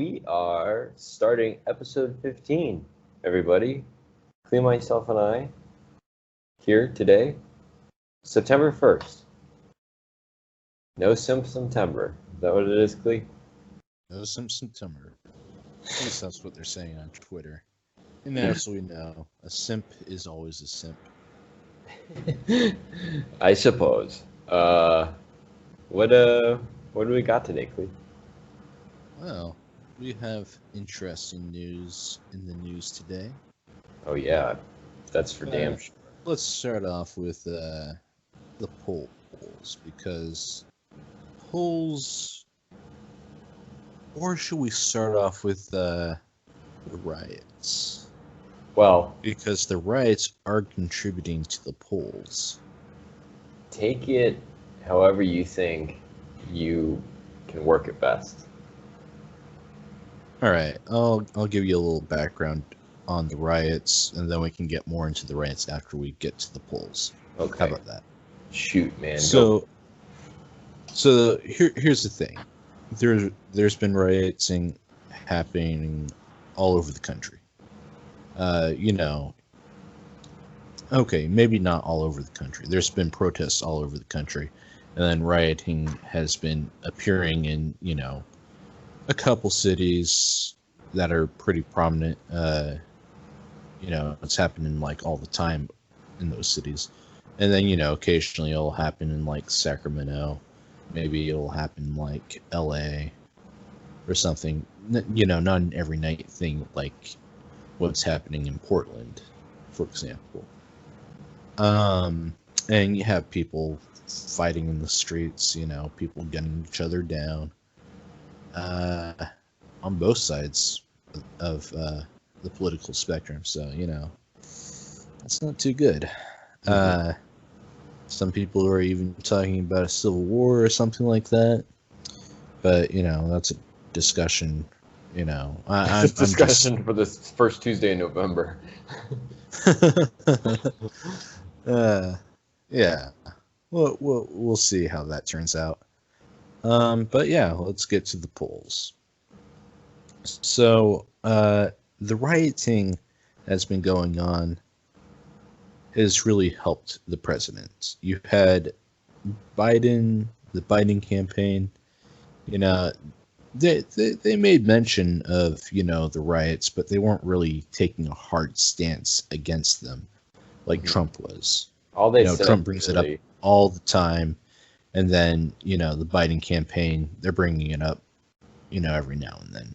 We are starting episode 15, everybody. Clea, myself, and I here today, September 1st. No September. Is that what it is, Clea? No September. At least that's what they're saying on Twitter. And as we know, a simp is always a simp. I suppose. What do we got today, Clea? Well, we have interesting news in the news today. Oh yeah, that's for damn sure. Let's start off with the polls, because polls, or should we start off with the riots? Well, because the riots are contributing to the polls. Take it however you think you can work it best. All right, I'll give you a little background on the riots, and then we can get more into the riots after we get to the polls. Okay. How about that? Shoot, man. So here's the thing. There's been rioting happening all over the country. Okay, maybe not all over the country. There's been protests all over the country, and then rioting has been appearing in, a couple cities that are pretty prominent. It's happening like all the time in those cities. And then, occasionally it'll happen in like Sacramento. Maybe it'll happen in like LA or something. Not an every night thing like what's happening in Portland, for example. And you have people fighting in the streets, people gunning each other down. On both sides of the political spectrum, so that's not too good. Mm-hmm. Some people are even talking about a civil war or something like that, but that's a discussion. Discussion for this first Tuesday in November. Yeah, we'll see how that turns out. But yeah, let's get to the polls. So, the rioting that's been going on has really helped the president. You had Biden, the Biden campaign, they made mention of, the riots, but they weren't really taking a hard stance against them like Trump was. All they said, Trump brings it up all the time. And then, the Biden campaign, they're bringing it up, every now and then.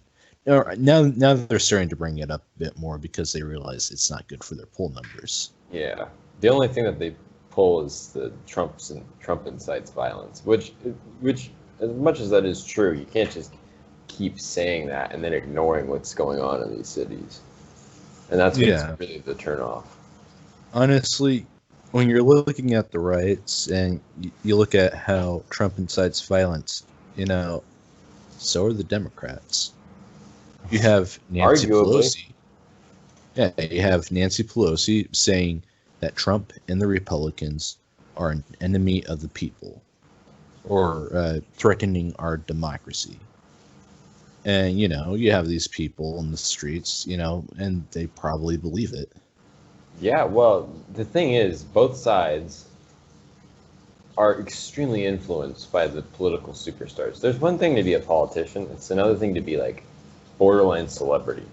Now they're starting to bring it up a bit more because they realize it's not good for their poll numbers. Yeah. The only thing that they pull is the Trump incites violence, which as much as that is true, you can't just keep saying that and then ignoring what's going on in these cities. And that's what's really the turnoff. Honestly, when you're looking at the riots and you look at how Trump incites violence, so are the Democrats. You have Nancy Pelosi. Yeah, you have Nancy Pelosi saying that Trump and the Republicans are an enemy of the people, or threatening our democracy. And, you have these people in the streets, and they probably believe it. Yeah, well, the thing is, both sides are extremely influenced by the political superstars. There's one thing to be a politician, it's another thing to be like borderline celebrity.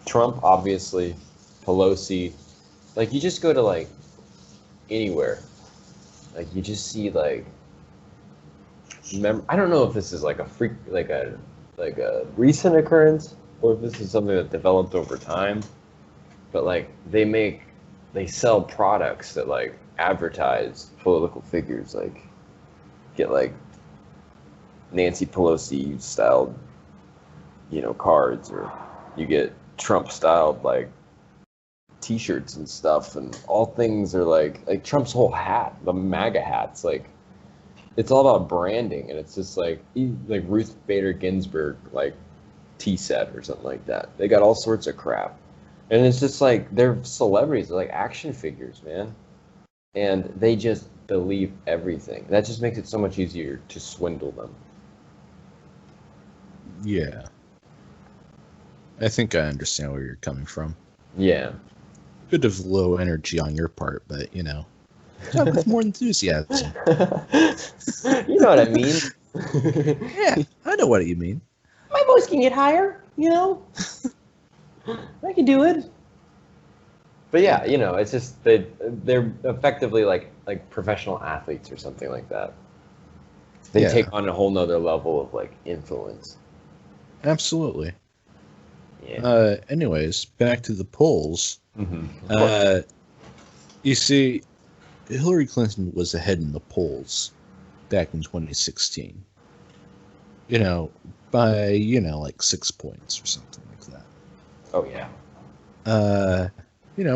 Trump, obviously, Pelosi, like you just go to like anywhere, like you just see like, I don't know if this is like a recent occurrence or if this is something that developed over time. But like they sell products that like advertise political figures, like get like Nancy Pelosi styled, cards, or you get Trump styled like T-shirts and stuff, and all things are like Trump's whole hat, the MAGA hats, like it's all about branding, and it's just like Ruth Bader Ginsburg like tea set or something like that. They got all sorts of crap. And it's just like, they're celebrities, they're like action figures, man. And they just believe everything. That just makes it so much easier to swindle them. Yeah. I think I understand where you're coming from. Yeah. Bit of low energy on your part, but talk with more enthusiasm. You know what I mean? Yeah, I know what you mean. My voice can get higher, I can do it. But yeah, it's just they're effectively like professional athletes or something like that. They Yeah. take on a whole nother level of like influence. Absolutely. Yeah. Anyways, back to the polls. Mm-hmm. You see, Hillary Clinton was ahead in the polls back in 2016. By like 6 points or something like that. Oh yeah.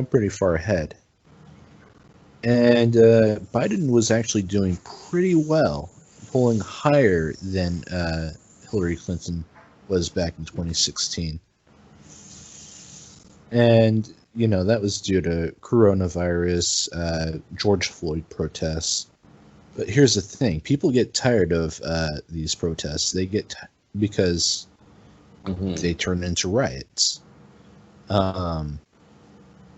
Pretty far ahead. And Biden was actually doing pretty well, polling higher than Hillary Clinton was back in 2016. And, that was due to coronavirus, George Floyd protests. But here's the thing. People get tired of these protests. They get because they turn into riots. I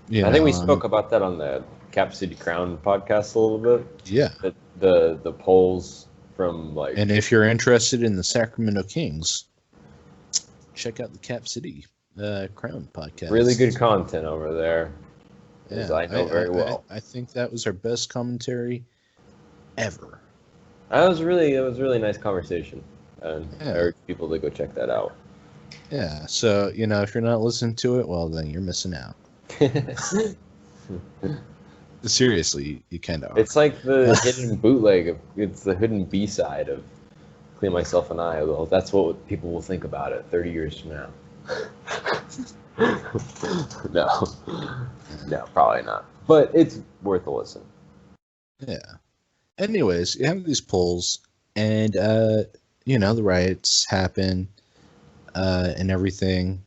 think we spoke about that on the Cap City Crown podcast a little bit. Yeah. The polls from like... And if you're interested in the Sacramento Kings, check out the Cap City Crown podcast. Really good content over there. Yeah, I know very well. I think that was our best commentary ever. It was a really nice conversation. And I urge people to go check that out. Yeah, so, if you're not listening to it, well, then you're missing out. Seriously, you kind of are. It's like the hidden bootleg. It's the hidden B-side of Clean Myself and I. Well, that's what people will think about it 30 years from now. No, probably not. But it's worth a listen. Yeah. Anyways, you have these polls, and, the riots happen and everything,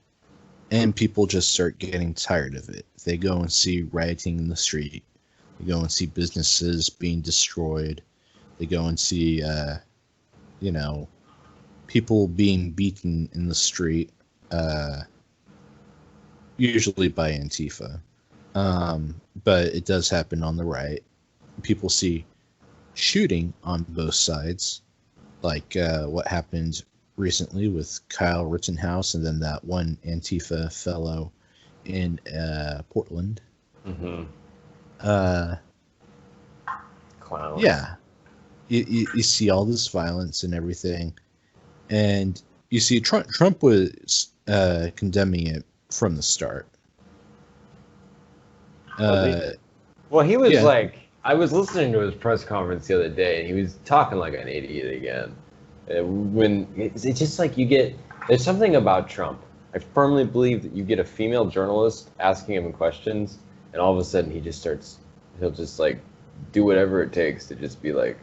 and people just start getting tired of it. They go and see rioting in the street. They go and see businesses being destroyed. They go and see, people being beaten in the street, usually by Antifa. But it does happen on the right. People see shooting on both sides, like what happened recently with Kyle Rittenhouse and then that one Antifa fellow in Portland. Mm-hmm. Clowns. Yeah. You see all this violence and everything, and you see Trump was condemning it from the start. Well, he was like, I was listening to his press conference the other day, and he was talking like an idiot again. When it's just like there's something about Trump. I firmly believe that you get a female journalist asking him questions, and all of a sudden he'll just like do whatever it takes to just be like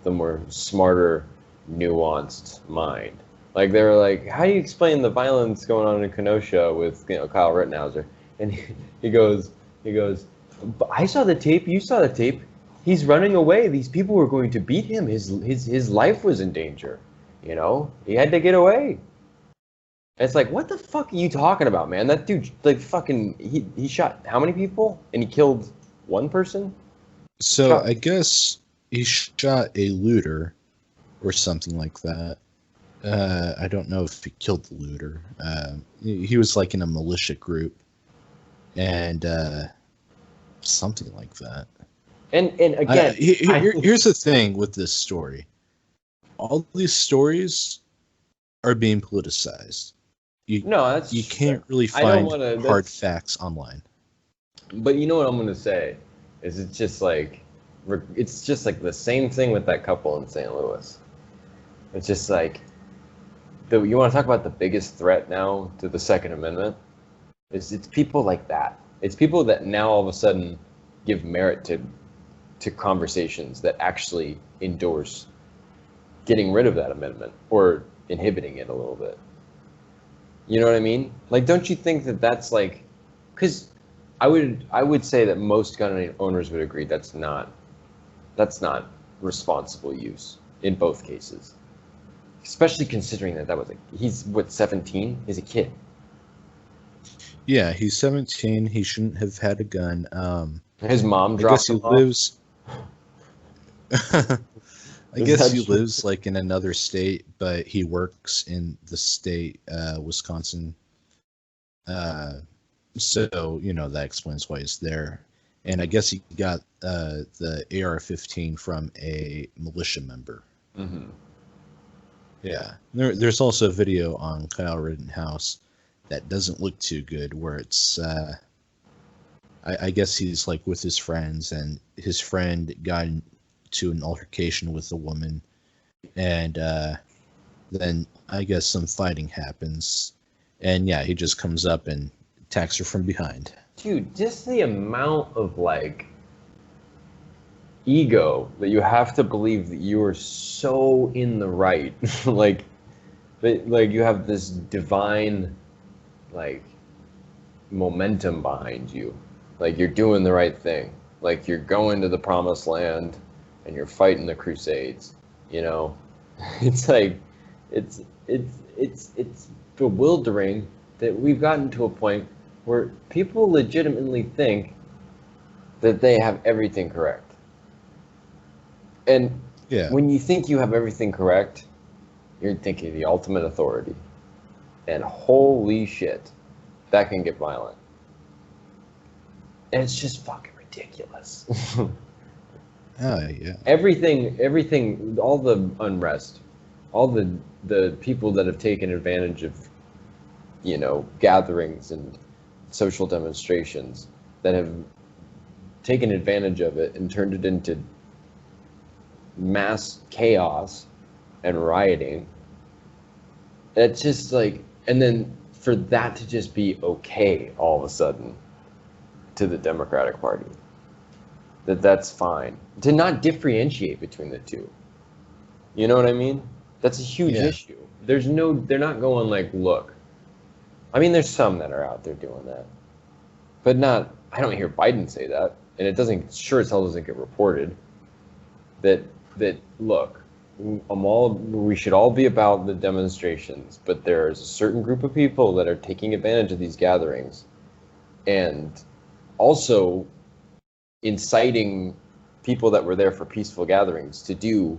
the more smarter, nuanced mind. Like they were like, how do you explain the violence going on in Kenosha with Kyle Rittenhouse? And he goes, but I saw the tape. You saw the tape. He's running away. These people were going to beat him. His life was in danger. He had to get away. And it's like, what the fuck are you talking about, man? That dude, like, fucking, he shot how many people? And he killed one person? So I guess he shot a looter or something like that. I don't know if he killed the looter. He was like in a militia group. And something like that. And again, here's the thing with this story. All these stories are being politicized. You can't really find hard facts online. But you know what I'm going to say is it's just like the same thing with that couple in St. Louis. It's just like you want to talk about the biggest threat now to the Second Amendment? It's people like that. It's people that now all of a sudden give merit to conversations that actually endorse getting rid of that amendment or inhibiting it a little bit. You know what I mean? Like, don't you think that that's like, because I would say that most gun owners would agree that's not responsible use in both cases. especially considering that was he's what, 17? He's a kid. Yeah, he's 17. He shouldn't have had a gun. His mom I dropped guess he him off. lives. I Is guess that he true? lives like in another state, but he works in the state, Wisconsin. So that explains why he's there. And I guess he got the AR-15 from a militia member. Mm-hmm. Yeah. There's also a video on Kyle Rittenhouse that doesn't look too good, where it's I guess he's like with his friends, and his friend got into an altercation with a woman, and then I guess some fighting happens, and yeah, he just comes up and attacks her from behind. Dude, just the amount of like ego that you have to believe that you are so in the right, like you have this divine like momentum behind you, like you're doing the right thing, like you're going to the promised land and you're fighting the crusades, it's like it's bewildering that we've gotten to a point where people legitimately think that they have everything correct. And Yeah. when you think you have everything correct, you're thinking the ultimate authority. And holy shit, that can get violent. And it's just fucking ridiculous. Yeah. Everything, all the unrest, all the people that have taken advantage of, gatherings and social demonstrations that have taken advantage of it and turned it into mass chaos and rioting. It's just like, and then for that to just be okay all of a sudden to the Democratic Party, that's fine. To not differentiate between the two. You know what I mean? That's a huge issue. They're not going like, look. I mean, there's some that are out there doing that. But not, I don't hear Biden say that. And it sure as hell doesn't get reported. That look, we should all be about the demonstrations, but there's a certain group of people that are taking advantage of these gatherings and also inciting people that were there for peaceful gatherings to do,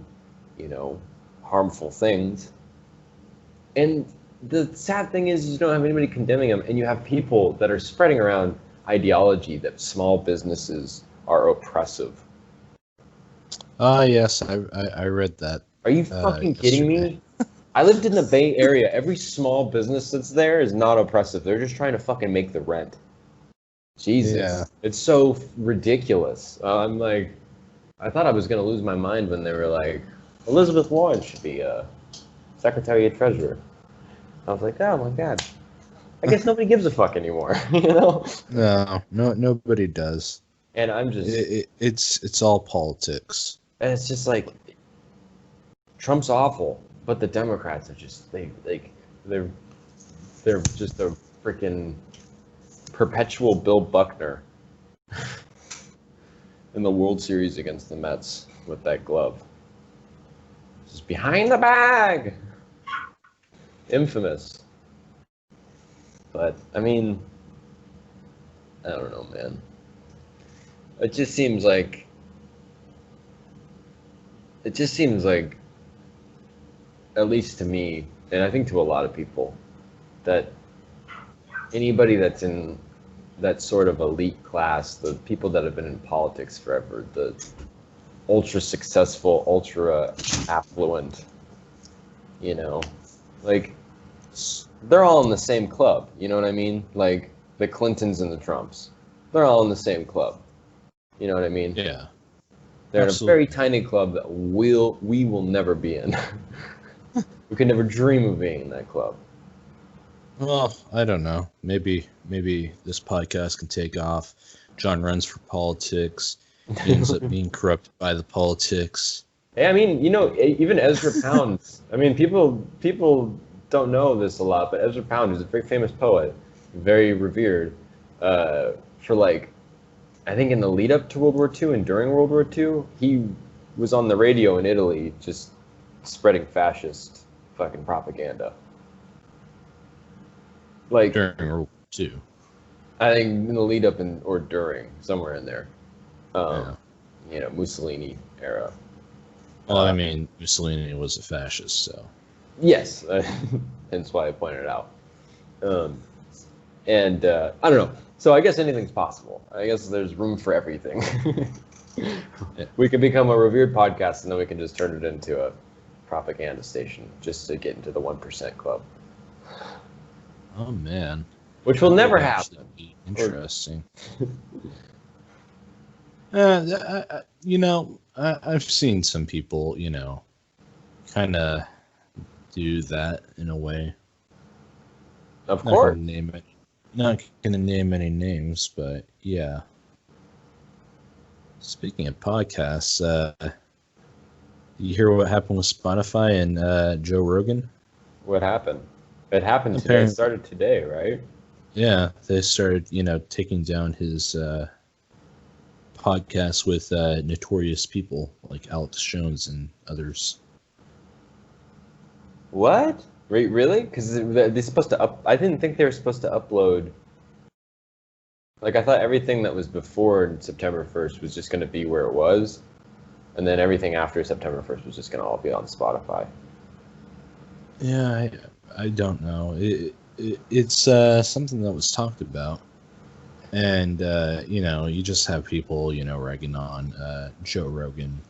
harmful things. And the sad thing is you don't have anybody condemning them, and you have people that are spreading around ideology that small businesses are oppressive. Yes, I read that. Are you fucking kidding me? I lived in the Bay Area. Every small business that's there is not oppressive. They're just trying to fucking make the rent. Jesus. Yeah. It's so ridiculous. I'm like, I thought I was going to lose my mind when they were like, Elizabeth Warren should be Secretary of Treasury. I was like, oh my God. I guess nobody gives a fuck anymore, No, nobody does. And I'm just... It's all politics. And it's just like, Trump's awful, but the Democrats are just, they're just a freaking perpetual Bill Buckner in the World Series against the Mets with that glove. Just behind the bag. Infamous. But, I mean, I don't know, man. It just seems like, at least to me, and I think to a lot of people, that anybody that's in that sort of elite class, the people that have been in politics forever, the ultra successful, ultra affluent, like, they're all in the same club, you know what I mean? Like, the Clintons and the Trumps. They're all in the same club. You know what I mean? Yeah. They're Absolutely. in a very tiny club that we will never be in. We could never dream of being in that club. Well, I don't know. Maybe this podcast can take off. John runs for politics. He ends up being corrupted by the politics. Hey, I mean, even Ezra Pound. I mean, people don't know this a lot, but Ezra Pound is a very famous poet, very revered, for like, I think in the lead up to World War II and during World War II, he was on the radio in Italy just spreading fascist fucking propaganda. Like during World War II. I think in the lead up or during, somewhere in there. Yeah. Mussolini era. Well, I mean, Mussolini was a fascist, so. Yes, hence why I pointed it out. And I don't know. So I guess anything's possible. I guess there's room for everything. Yeah. We could become a revered podcast, and then we can just turn it into a propaganda station just to get into the 1% club. Oh man. Which will never That would happen. actually be interesting. I've seen some people, kind of do that in a way. Of course. Not gonna name any names, but yeah. Speaking of podcasts, you hear what happened with Spotify and Joe Rogan? What happened? It happened today. It started today, right? Yeah, they started, taking down his podcast with notorious people like Alex Jones and others. What? Really? Because they're supposed to I didn't think they were supposed to upload. Like, I thought everything that was before September 1st was just going to be where it was, and then everything after September 1st was just going to all be on Spotify. Yeah, I don't know. It's something that was talked about, and you just have people ragging on Joe Rogan,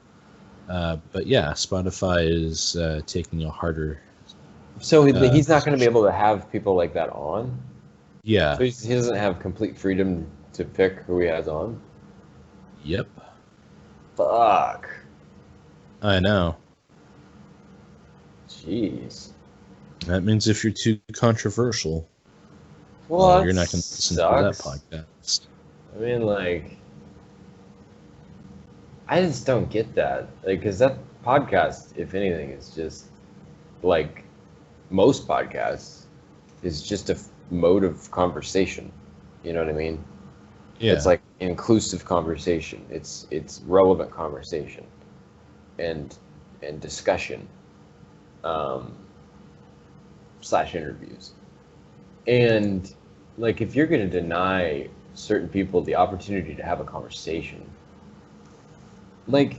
but yeah, Spotify is taking a harder. So he's not going to be able to have people like that on. Yeah. So he doesn't have complete freedom to pick who he has on. Yep. Fuck. I know. Jeez. That means if you're too controversial, well, you're not going to listen to that podcast. I mean, I just don't get that. Because that podcast, if anything, is just like most podcasts, is just a mode of conversation. You know what I mean? Yeah. It's like inclusive conversation. It's relevant conversation and discussion / interviews. And if you're going to deny certain people the opportunity to have a conversation, like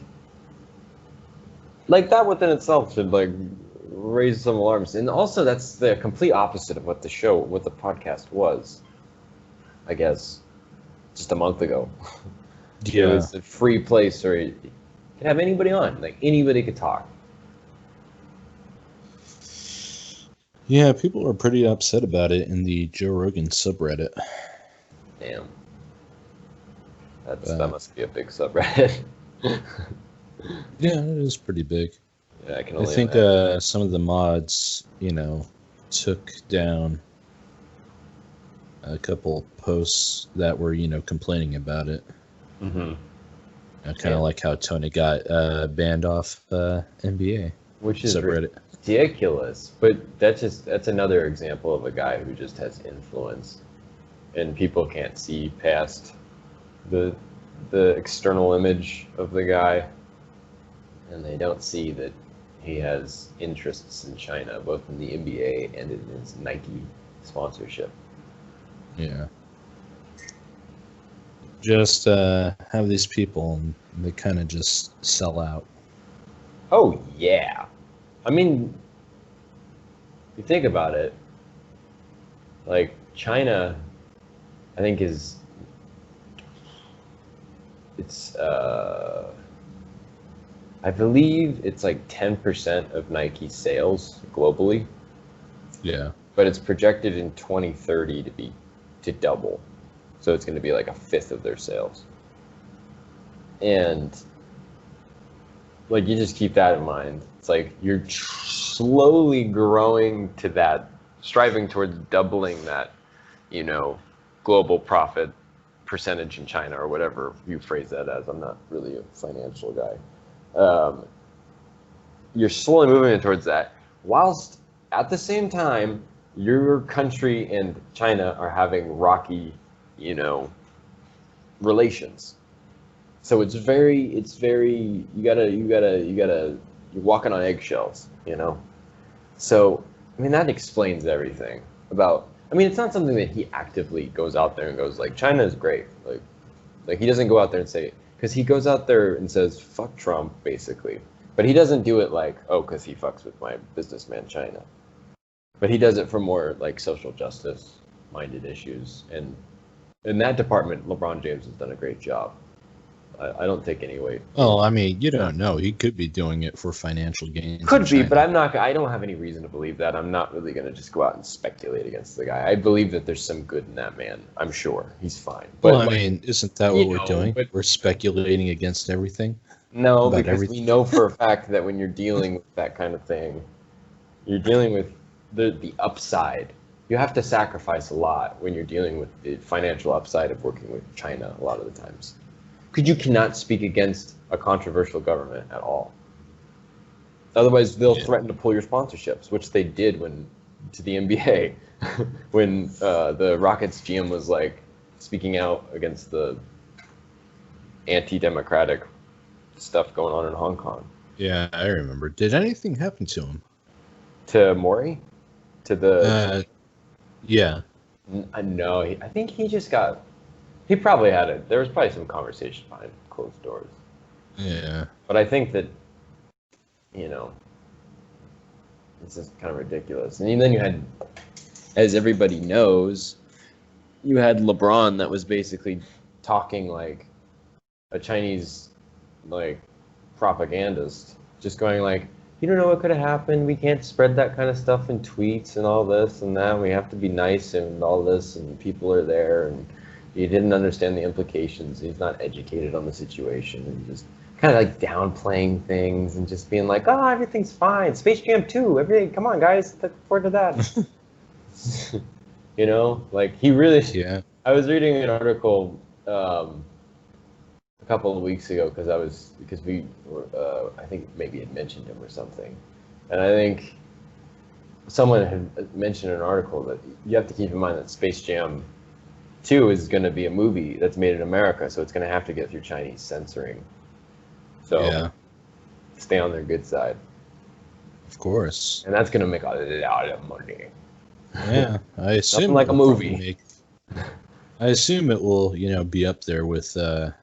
that within itself should raise some alarms. And also that's the complete opposite of what the podcast was, I guess, just a month ago. Yeah. It was a free place where you could have anybody on, anybody could talk. Yeah, people are pretty upset about it in the Joe Rogan subreddit. Damn. That must be a big subreddit. Yeah, it is pretty big. Yeah, I think some of the mods, took down a couple posts that were, complaining about it. Mm-hmm. Kind of like how Tony got banned off NBA, which is subreddit. Ridiculous. But that's another example of a guy who just has influence, and people can't see past the external image of the guy, and they don't see that he has interests in China, both in the NBA and in his Nike sponsorship. Yeah. Just have these people, and they kind of just sell out. Oh, yeah. I mean, if you think about it, China, I think I believe it's 10% of Nike sales globally. Yeah. But it's projected in 2030 to double. So it's going to be a fifth of their sales. And you just keep that in mind. It's you're slowly growing to that, striving towards doubling that, global profit percentage in China, or whatever you phrase that as. I'm not really a financial guy. You're slowly moving towards that, whilst at the same time, your country and China are having rocky, relations. So it's very, you're walking on eggshells, So, I mean, that explains everything about. I mean, it's not something that he actively goes out there and goes like, China is great. Like he doesn't go out there and say, because he goes out there and says, fuck Trump, basically. But he doesn't do it like, oh, because he fucks with my businessman China. But he does it for more like social justice minded issues. And in that department, LeBron James has done a great job. I don't take any weight. Oh, I mean, you don't know. He could be doing it for financial gains. Could be, but I'm not. I don't have any reason to believe that. I'm not really going to just go out and speculate against the guy. I believe that there's some good in that man. I'm sure he's fine. But well, I mean, isn't that what we're doing? We're speculating against everything. No, because we know for a fact that when you're dealing with that kind of thing, you're dealing with the upside. You have to sacrifice a lot when you're dealing with the financial upside of working with China a lot of the times. Because you cannot speak against a controversial government at all. Otherwise, they'll threaten to pull your sponsorships, which they did to the NBA when the Rockets GM was like speaking out against the anti-democratic stuff going on in Hong Kong. Yeah, I remember. Did anything happen to him? To Maury? To the... yeah. No, I think he just got... He probably had it. There was probably some conversation behind closed doors. Yeah. But I think that, it's just kind of ridiculous. And then you had, as everybody knows, you had LeBron that was basically talking like a Chinese, like, propagandist. Just going like, you don't know what could have happened. We can't spread that kind of stuff in tweets and all this and that. We have to be nice and all this, and people are there, and he didn't understand the implications. He's not educated on the situation, and just kind of like downplaying things and just being like, oh, everything's fine. Space Jam 2, everything. Come on, guys, look forward to that. Like he really. Yeah. I was reading an article a couple of weeks ago because we were, I think maybe had mentioned him or something, and I think someone had mentioned in an article that you have to keep in mind that Space Jam 2 is going to be a movie that's made in America, so it's going to have to get through Chinese censoring. So stay on their good side. Of course. And that's going to make a lot of money. Yeah, I assume nothing like a movie. I assume it will, be up there with the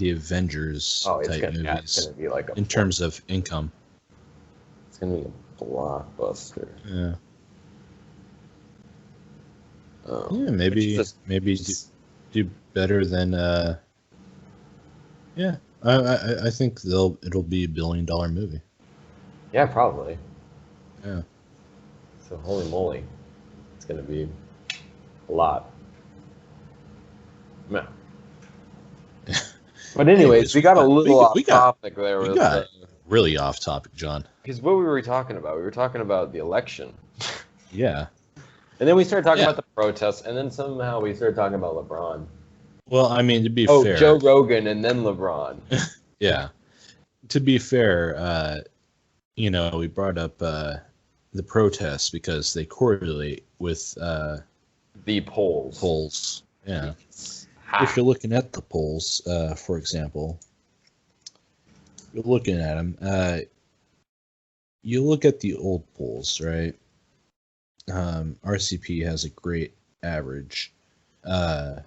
Avengers type movies. Yeah, it's going to be like in terms of income. It's going to be a blockbuster. Yeah. Yeah, maybe do better than yeah. I think it'll be $1 billion movie. Yeah, probably. Yeah. So holy moly, it's gonna be a lot. Yeah. But anyways, we got a little off topic there. We got really off topic, John. Because what we were talking about? We were talking about the election. Yeah. And then we started talking about the protests, and then somehow we started talking about LeBron. Well, I mean, to be fair... Joe Rogan and then LeBron. Yeah. To be fair, we brought up the protests because they correlate with... the polls. Polls, yeah. If you're looking at the polls, for example, you're looking at them, you look at the old polls, right? RCP has a great average of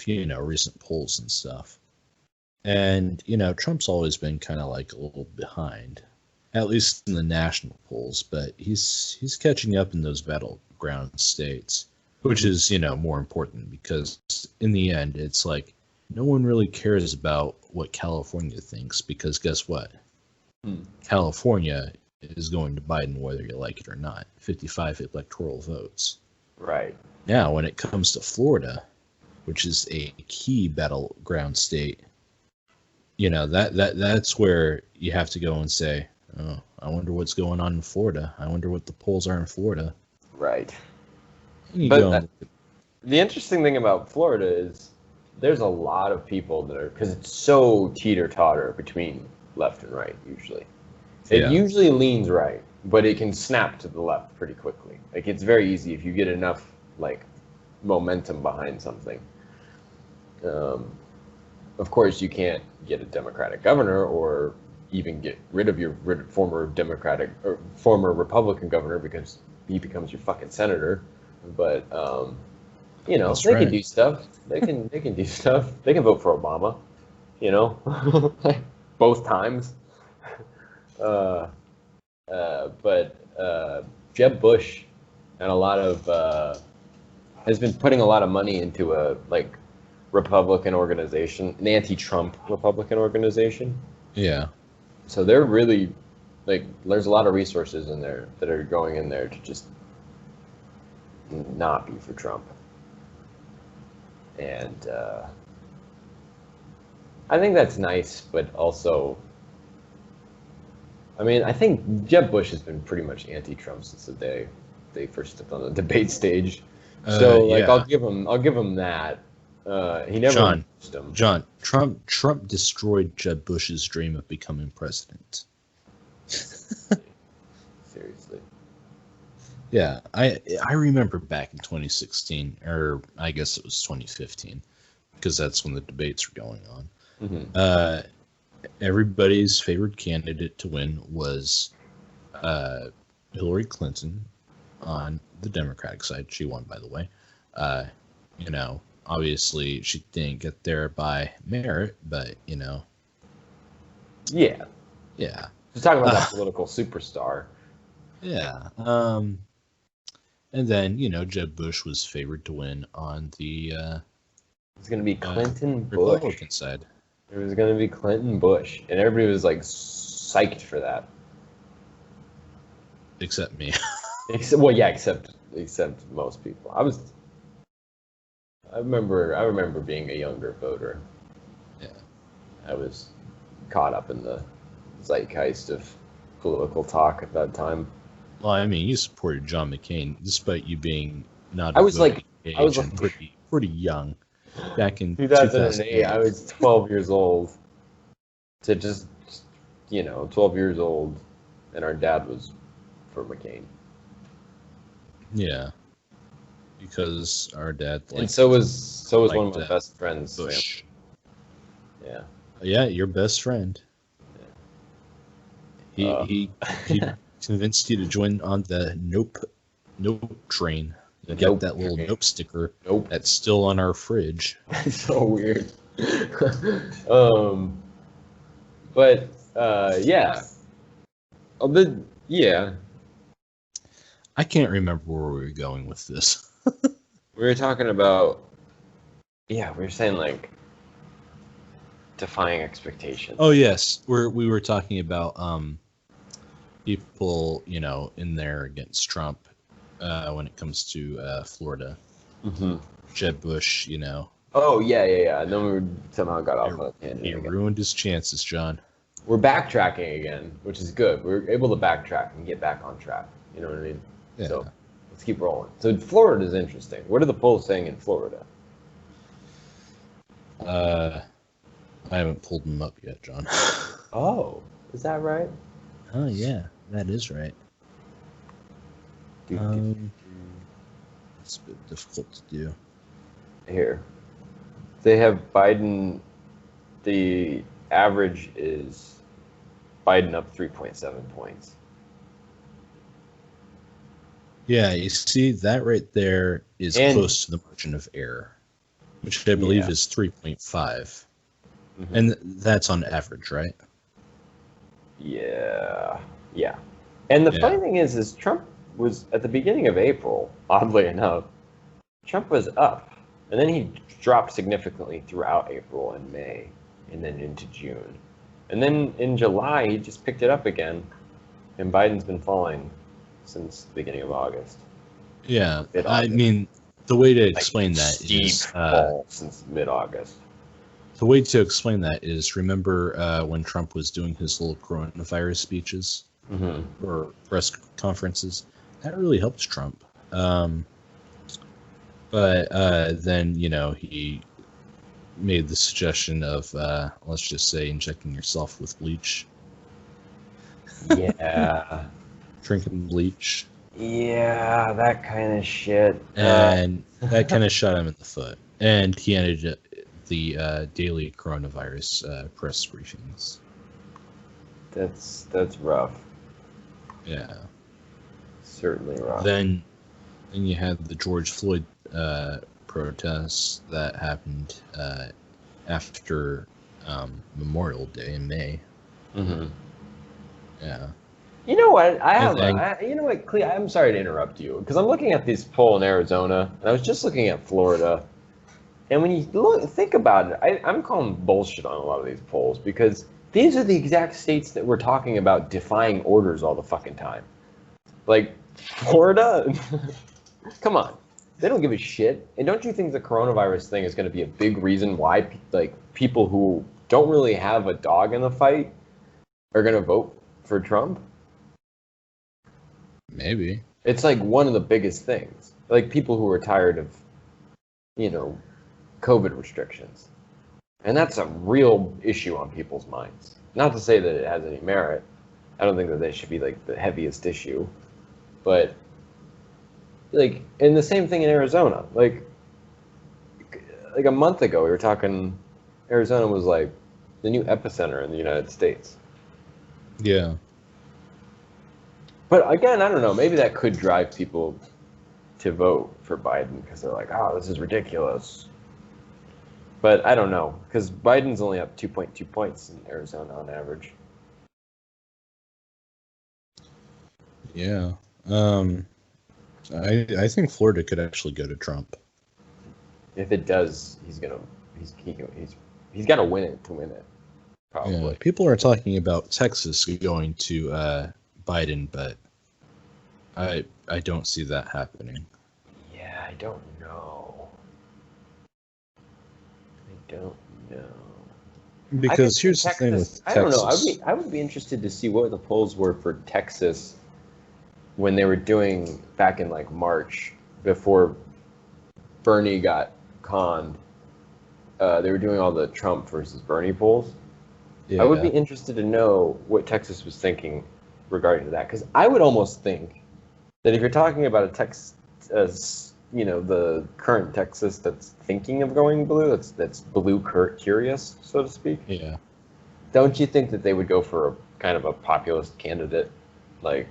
recent polls and stuff, and Trump's always been kind of like a little behind, at least in the national polls, but he's catching up in those battleground states, which is more important because in the end it's like no one really cares about what California thinks, because guess what? California is going to Biden whether you like it or not. 55 electoral votes. Right. Now, when it comes to Florida, which is a key battleground state, that's where you have to go and say, oh, I wonder what's going on in Florida. I wonder what the polls are in Florida. Right. But the interesting thing about Florida is there's a lot of people that are, because it's so teeter-totter between left and right usually. It usually leans right, but it can snap to the left pretty quickly. Like, it's very easy if you get enough, momentum behind something. Of course, you can't get a Democratic governor or even get rid of your former Democratic or former Republican governor because he becomes your fucking senator. But you know, That's they right. can do stuff. They can do stuff. They can vote for Obama. You know, both times. But Jeb Bush and a lot of has been putting a lot of money into a like Republican organization, an anti-Trump Republican organization. Yeah. So they're really like there's a lot of resources in there that are going in there to just not be for Trump. And I think that's nice, but also, I mean, I think Jeb Bush has been pretty much anti-Trump since the day they first stepped on the debate stage. So, like, yeah. I'll give him that. He never endorsed him. John, Trump destroyed Jeb Bush's dream of becoming president. Seriously. Yeah, I remember back in 2016, or I guess it was 2015, because that's when the debates were going on. Mm-hmm. Everybody's favorite candidate to win was Hillary Clinton on the Democratic side. She won, by the way. You know, obviously she didn't get there by merit, but you know. Yeah. Yeah. Just talking about that political superstar. Yeah. And then, you know, Jeb Bush was favored to win on the It's going to be Clinton Bush. Republican side. It was going to be Clinton Bush. And everybody was like psyched for that. Except me. Well, yeah, except most people. I remember being a younger voter. Yeah. I was caught up in the zeitgeist of political talk at that time. Well, I mean, you supported John McCain despite you being not. I was like pretty young. Back in 2008, I was 12 years old. To just, you know, 12 years old, and our dad was for McCain. Yeah, because our dad liked, and so was one of my best friends. Bush. Yeah. Yeah, your best friend. Yeah. He convinced you to join on the nope train. And get that little nope sticker. Nope. That's still on our fridge. It's so weird. But yeah. Yeah. I can't remember where we were going with this. We were talking about, we were saying like defying expectations. Oh yes, we were talking about people, you know, in there against Trump when it comes to Florida. Mm-hmm. Jeb Bush, you know. Oh yeah. And then we somehow got off on a tangent. He ruined his chances, John. We're backtracking again, which is good. We're able to backtrack and get back on track. You know what I mean? Yeah. So let's keep rolling. So Florida is interesting. What are the polls saying in Florida? I haven't pulled them up yet, John. Oh, is that right? Oh yeah, that is right. It's a bit difficult to do. Here, they have Biden. The average is Biden up 3.7 points. Yeah, you see that right there is close to the margin of error, which I believe is 3.5. Mm-hmm. And that's on average, right? Yeah. And the funny thing is Trump was at the beginning of April, oddly enough, Trump was up, and then he dropped significantly throughout April and May, and then into June. And then in July, he just picked it up again, and Biden's been falling since the beginning of August. Yeah, I mean, the way to explain that is fall since mid-August. The way to explain that is remember when Trump was doing his little coronavirus speeches or press conferences. That really helped Trump. But then, you know, he made the suggestion of, let's just say, injecting yourself with bleach. Yeah. Drinking bleach. Yeah, that kind of shit. And that kind of shot him in the foot. And he ended the daily coronavirus press briefings. That's rough. Yeah. Certainly rough. Then you had the George Floyd protests that happened after Memorial Day in May. Mm-hmm. Yeah. You know what? You know what, Clea, I'm sorry to interrupt you, because I'm looking at this poll in Arizona, and I was just looking at Florida, and when you think about it, I'm calling bullshit on a lot of these polls, because these are the exact states that we're talking about defying orders all the fucking time. Like, Florida? Come on. They don't give a shit. And don't you think the coronavirus thing is going to be a big reason why, like, people who don't really have a dog in the fight are going to vote for Trump? Maybe. It's like one of the biggest things. Like people who are tired of, COVID restrictions. And that's a real issue on people's minds. Not to say that it has any merit. I don't think that they should be like the heaviest issue. But like, and the same thing in Arizona. Like a month ago, we were talking, Arizona was like the new epicenter in the United States. Yeah. But again, I don't know. Maybe that could drive people to vote for Biden because they're like, oh, this is ridiculous. But I don't know, because Biden's only up 2.2 points in Arizona on average. Yeah. I think Florida could actually go to Trump. If it does, he's got to win it to win it. Probably. Yeah, people are talking about Texas going to Biden, but I don't see that happening. Yeah, I don't know. Because here's the thing with Texas. I don't know. I would be interested to see what the polls were for Texas when they were doing back in like March before Bernie got conned. They were doing all the Trump versus Bernie polls. Yeah. I would be interested to know what Texas was thinking regarding that, because I would almost think that if you're talking about a Texas, the current Texas that's thinking of going blue, that's blue curious, so to speak. Yeah. Don't you think that they would go for a kind of a populist candidate, like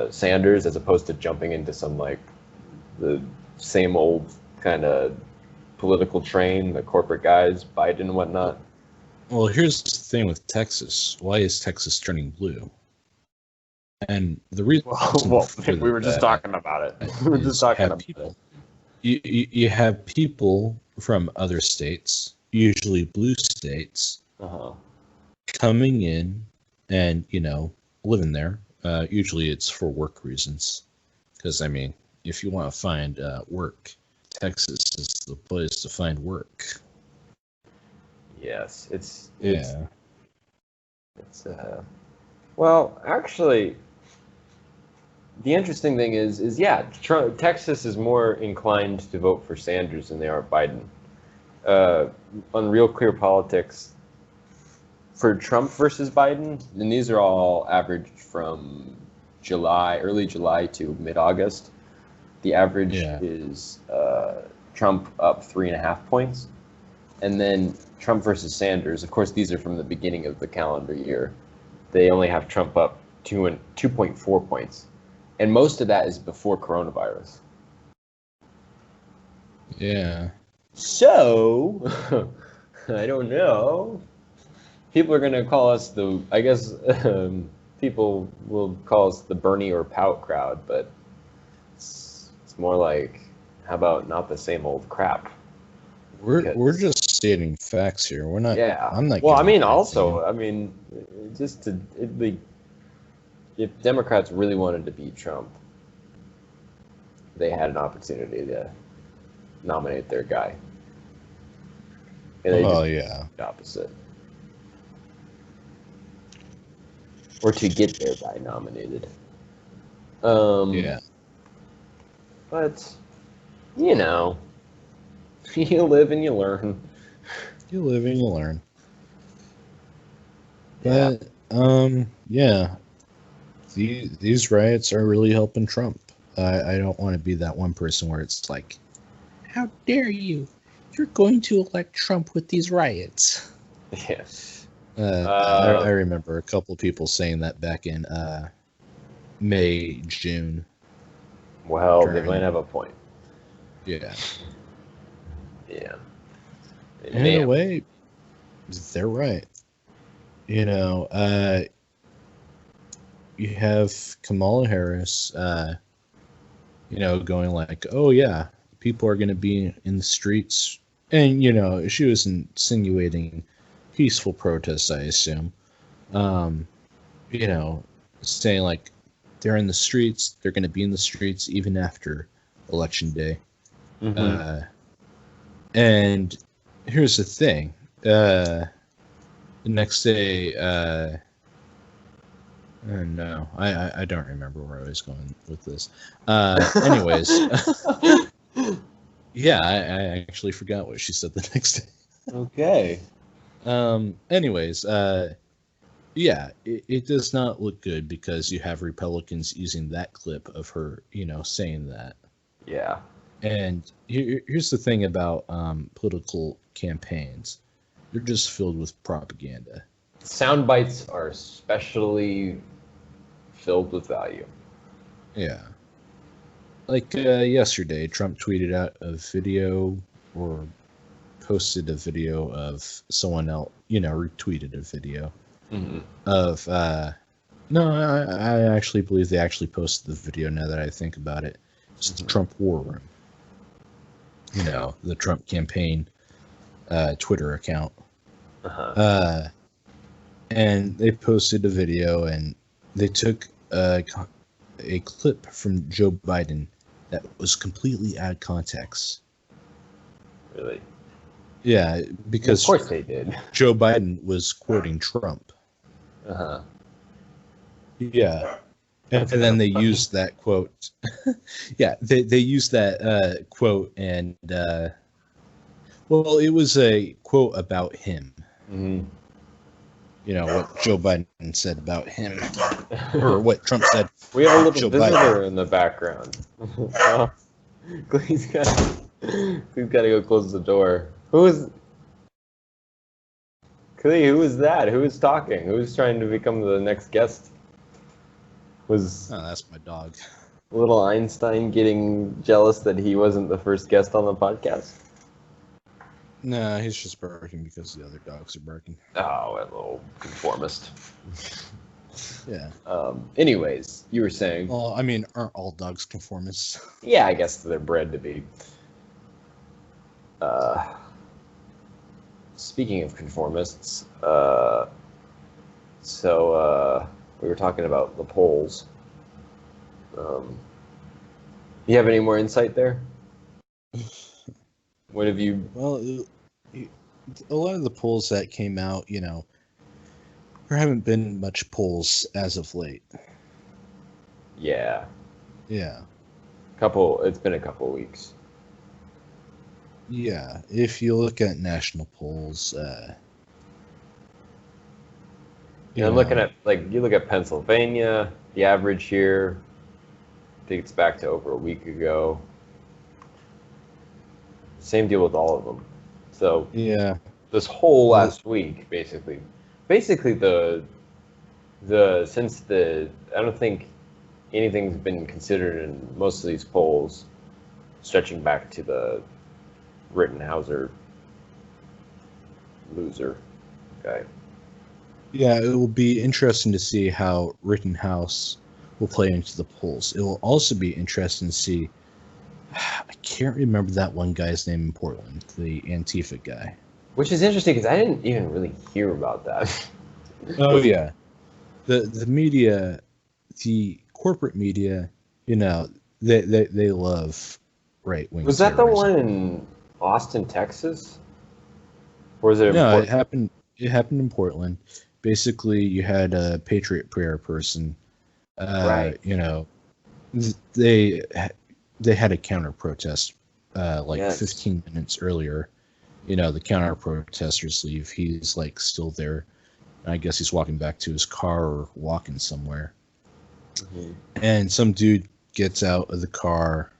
Sanders, as opposed to jumping into some like the same old kind of political train, the corporate guys, Biden and whatnot? Well, here's the thing with Texas. Why is Texas turning blue? And the reason we were just talking about it. We were just talking about it. You have people from other states, usually blue states, coming in and, living there. Usually it's for work reasons. Because, I mean, if you want to find work, Texas is the place to find work. Yes, it's well, actually, the interesting thing is Texas is more inclined to vote for Sanders than they are Biden. On Real Clear Politics, for Trump versus Biden, and these are all averaged from early July to mid-August. The average is Trump up 3.5 points. And then Trump versus Sanders, of course, these are from the beginning of the calendar year. They only have Trump up 2.4 points. And most of that is before coronavirus. Yeah. So, I don't know. People are going to call us people will call us the Bernie or Pout crowd, but it's more like, how about not the same old crap? We're just stating facts here. We're not. Yeah. I'm not. Well, I mean, also, I mean, if Democrats really wanted to beat Trump, they had an opportunity to nominate their guy. And they did the opposite. Or to get their guy nominated. Yeah. But, you live and you learn. You live and you learn. Yeah. But, these riots are really helping Trump. I don't want to be that one person where it's like, how dare you? You're going to elect Trump with these riots. Yes. I remember a couple of people saying that back in May, June. Well, they might have a point. Yeah. Yeah. In a way, they're right. You know, you have Kamala Harris, you know, going like, oh, yeah, people are going to be in the streets. And, you know, she was insinuating peaceful protests, I assume. You know, saying like they're in the streets, they're going to be in the streets even after Election Day. Mm-hmm. And here's the thing. The next day, no, I don't remember where I was going with this. Anyways, yeah, I actually forgot what she said the next day. Okay. Anyways, yeah, it does not look good because you have Republicans using that clip of her, you know, saying that. Yeah. And here's the thing about political campaigns. They're just filled with propaganda. Sound bites are especially filled with value. Yeah. Like yesterday, Trump tweeted out a video or posted a video of someone else, you know, retweeted a video of, no, I actually believe they actually posted the video now that I think about it. It's the Trump War Room. You know, the Trump campaign Twitter account. And they posted a video and they took a clip from Joe Biden that was completely out of context. Really? Yeah, because of course they did. Joe Biden was quoting Trump. Yeah. And then they used that quote. Yeah, they used that quote and well, it was a quote about him. Mm-hmm. You know, what Joe Biden said about him. Or what Trump said. We have a little Joe visitor Biden. in the background. He's got to go close the door. Who is that? Who is talking? Who is trying to become the next guest? Oh, that's my dog. Little Einstein getting jealous that he wasn't the first guest on the podcast? Nah, he's just barking because the other dogs are barking. Oh, a little conformist. Yeah. Anyways, you were saying. Well, I mean, aren't all dogs conformists? Yeah, I guess they're bred to be. Speaking of conformists, so we were talking about the polls. You have any more insight there? What have you? Well, a lot of the polls that came out, you know, there haven't been much polls as of late. Yeah. Yeah. It's been a couple weeks. Yeah. If you look at national polls, I'm looking at, like, you look at Pennsylvania, the average here, I think it's back to over a week ago. Same deal with all of them. So yeah, this whole last week, basically the I don't think anything's been considered in most of these polls, stretching back to the Rittenhauser loser guy. Yeah, it will be interesting to see how Rittenhouse will play into the polls. It will also be interesting to see. I can't remember that one guy's name in Portland, the Antifa guy. Which is interesting because I didn't even really hear about that. Oh yeah, the media, the corporate media, you know, they love right wing. Was that the one in Austin, Texas? Or was it? No, it happened. It happened in Portland. Basically, you had a Patriot Prayer person. Right. You know, they had a counter protest like 15 minutes earlier. You know, the counter protesters leave. He's like still there. I guess he's walking back to his car or walking somewhere. Mm-hmm. And some dude gets out of the car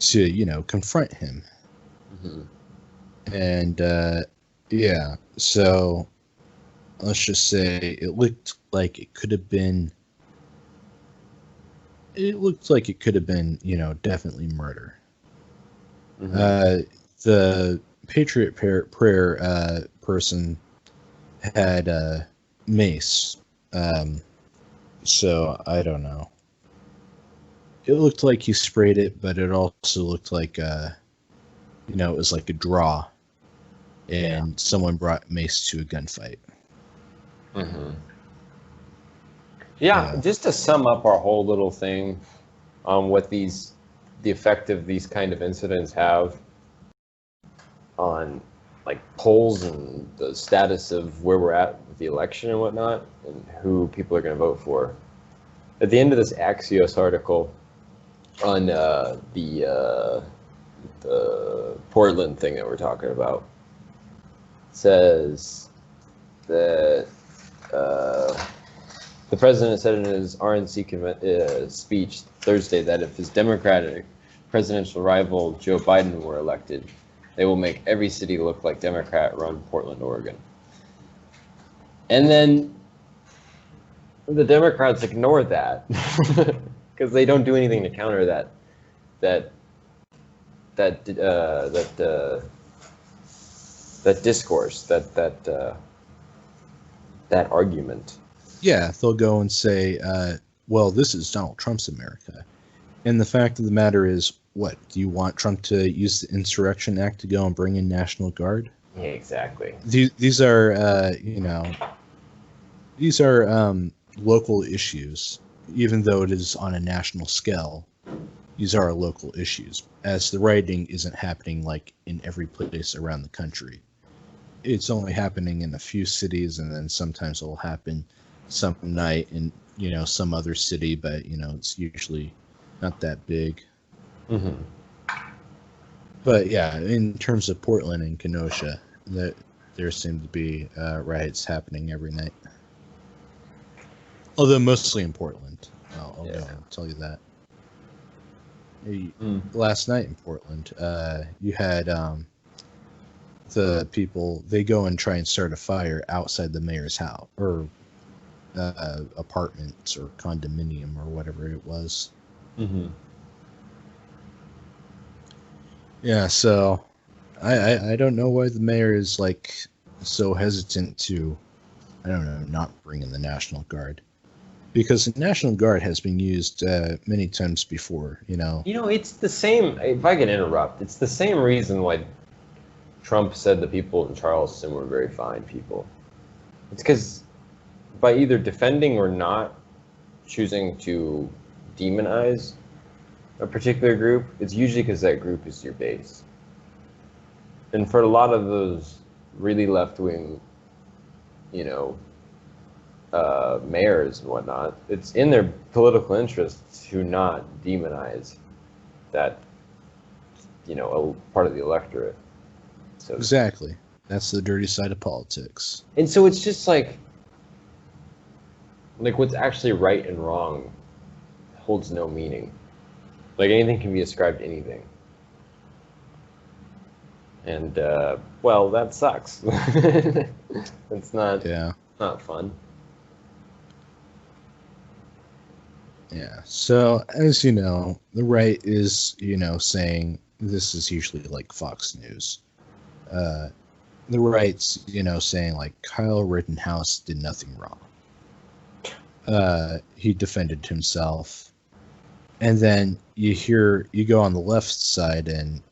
to, you know, confront him. Mm-hmm. And yeah, so let's just say it looked like it could have been. It looked like it could have been, definitely murder. Mhm. The Patriot Prayer person had mace. So I don't know. It looked like he sprayed it, but it also looked like it was like a draw, and someone brought mace to a gunfight. Mhm. Yeah, Yeah. just to sum up our whole little thing on what the effect of these kind of incidents have on like polls and the status of where we're at with the election and whatnot, and who people are going to vote for. At the end of this Axios article on the Portland thing that we're talking about, says that the president said in his RNC speech Thursday that if his Democratic presidential rival Joe Biden were elected, they will make every city look like Democrat-run Portland, Oregon. And then the Democrats ignore that because they don't do anything to counter that discourse, that argument. Yeah, they'll go and say, well, this is Donald Trump's America. And the fact of the matter is, what? Do you want Trump to use the Insurrection Act to go and bring in National Guard? Yeah, exactly. These are, these are local issues, even though it is on a national scale. These are local issues, as the rioting isn't happening like in every place around the country. It's only happening in a few cities, and then sometimes it'll happen some night in some other city, but it's usually not that big. Mm-hmm. But yeah, in terms of Portland and Kenosha, there seem to be riots happening every night. Although mostly in Portland. I'll go and tell you that. Last night in Portland, you had the people, they go and try and start a fire outside the mayor's house, or apartments, or condominium, or whatever it was. Mm-hmm. Yeah, so I don't know why the mayor is like so hesitant to, I don't know, not bring in the National Guard. Because the National Guard has been used many times before, It's the same, if I can interrupt, it's the same reason why Trump said the people in Charleston were very fine people. It's because by either defending or not choosing to demonize a particular group, it's usually because that group is your base. And for a lot of those really left-wing, mayors and whatnot, it's in their political interest to not demonize that, a part of the electorate. So exactly. That's the dirty side of politics. And so it's just like what's actually right and wrong holds no meaning. Like anything can be ascribed to anything. And well, that sucks. It's not not fun. Yeah. So as you know, the right is, saying this is usually like Fox News. The right's, saying like Kyle Rittenhouse did nothing wrong. He defended himself. And then you go on the left side and,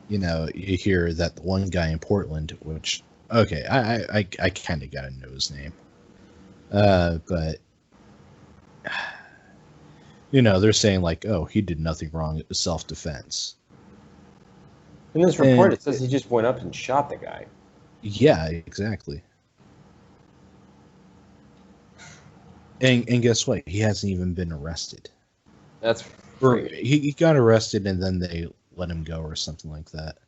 you hear that the one guy in Portland, which, okay, I kind of got to know his name. But, they're saying like, oh, he did nothing wrong. It was self-defense. In this report, it says he just went up and shot the guy. Yeah, exactly. And guess what? He hasn't even been arrested. That's or he got arrested and then they let him go or something like that.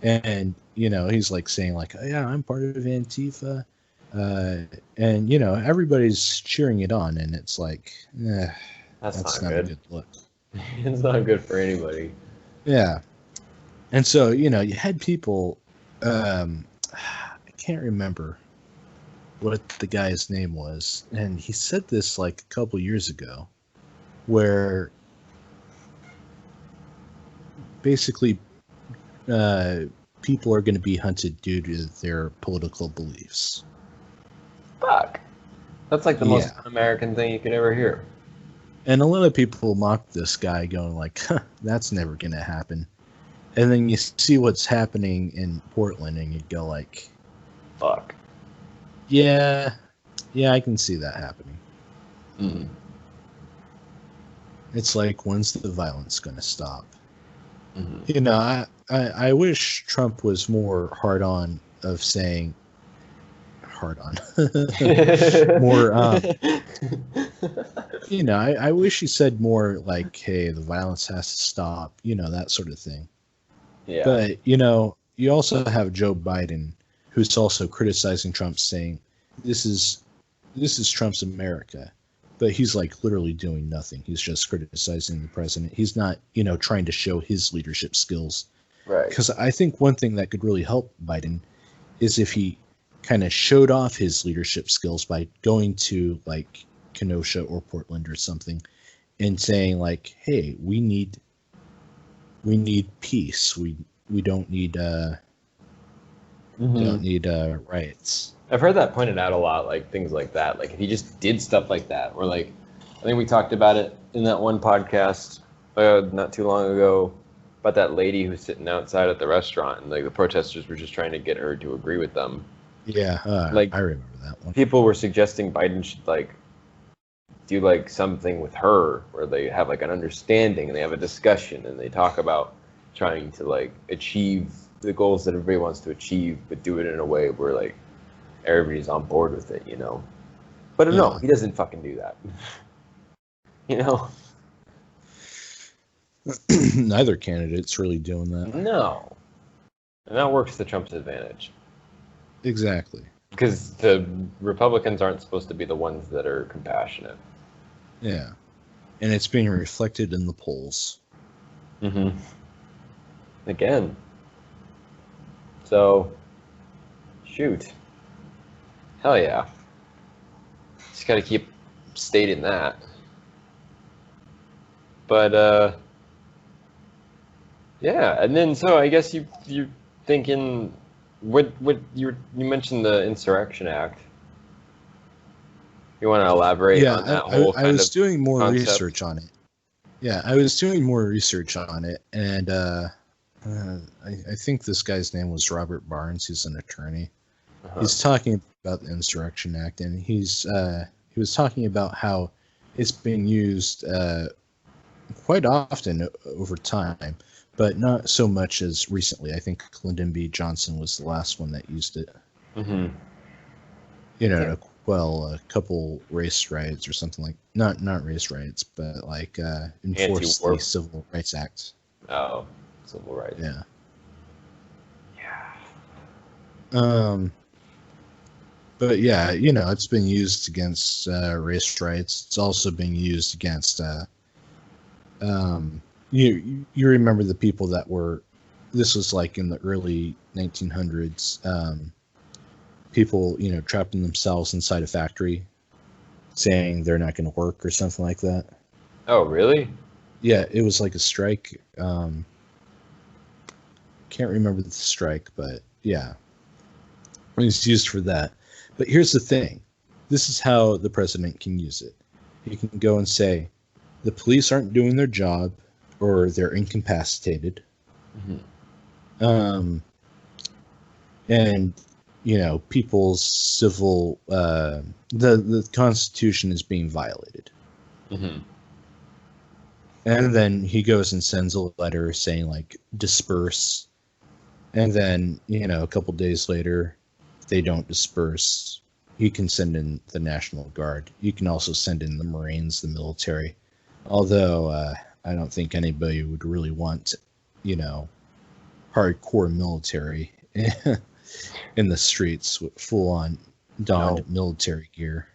And he's like saying like, oh, yeah, I'm part of Antifa, and everybody's cheering it on, and it's like, that's not good. A good look. It's not good for anybody. Yeah. And so, you had people, I can't remember what the guy's name was, and he said this like a couple years ago, where basically people are going to be hunted due to their political beliefs. Fuck. That's like the most un-American thing you could ever hear. And a lot of people mock this guy, going like, huh, that's never going to happen. And then you see what's happening in Portland, and you go like, fuck. Yeah, I can see that happening. Mm. It's like, when's the violence going to stop? Mm-hmm. You know, I wish Trump was more hard on of saying, hard on, more, you know, I wish he said more like, hey, the violence has to stop, you know, that sort of thing. Yeah. But, you know, you also have Joe Biden, who's also criticizing Trump, saying this is Trump's America. But he's like literally doing nothing. He's just criticizing the president. He's not, you know, trying to show his leadership skills. Right. Because I think one thing that could really help Biden is if he kind of showed off his leadership skills by going to like Kenosha or Portland or something and saying like, hey, we need peace. We don't need riots. I've heard that pointed out a lot, like things like that. Like if he just did stuff like that, or like I think we talked about it in that one podcast not too long ago about that lady who's sitting outside at the restaurant, and like the protesters were just trying to get her to agree with them. Yeah, like I remember that one. People were suggesting Biden should like do like something with her, where they have like an understanding and they have a discussion and they talk about trying to like achieve the goals that everybody wants to achieve, but do it in a way where like everybody's on board with it, you know. But no, he doesn't fucking do that. You know? Neither candidate's really doing that. No. And that works to Trump's advantage. Exactly. Because the Republicans aren't supposed to be the ones that are compassionate. Yeah. And it's being reflected in the polls. Mm-hmm. Again. So, shoot. Hell yeah. Just gotta keep stating that. But, yeah, and then so I guess you're thinking, what you mentioned the Insurrection Act. You want to elaborate on that whole I was doing more concept? research on it. Yeah, I was doing more research on it, and I think this guy's name was Robert Barnes. He's an attorney. Uh-huh. He's talking about the Insurrection Act, and he was talking about how it's being used quite often over time, but not so much as recently. I think Lyndon B. Johnson was the last one that used it. Mm-hmm. You know, to quell a couple race riots or something like not race riots, but like enforce the Civil Rights Act. Oh, civil rights. Yeah. Yeah. But yeah, you know, it's been used against race riots. It's also being used against you remember the people that were, this was like in the early 1900s, people, you know, trapping themselves inside a factory saying they're not going to work or something like that. Oh, really? Yeah, it was like a strike. Can't remember the strike, but yeah, it was used for that. But here's the thing. This is how the president can use it. He can go and say, the police aren't doing their job, or they're incapacitated. Mm-hmm. And, you know, people's civil, the Constitution is being violated. Mm-hmm. And then he goes and sends a letter saying, like, disperse. And then, you know, a couple days later, they don't disperse. You can send in the National Guard. You can also send in the Marines, the military. Although I don't think anybody would really want, you know, hardcore military in the streets with full-on donned military gear.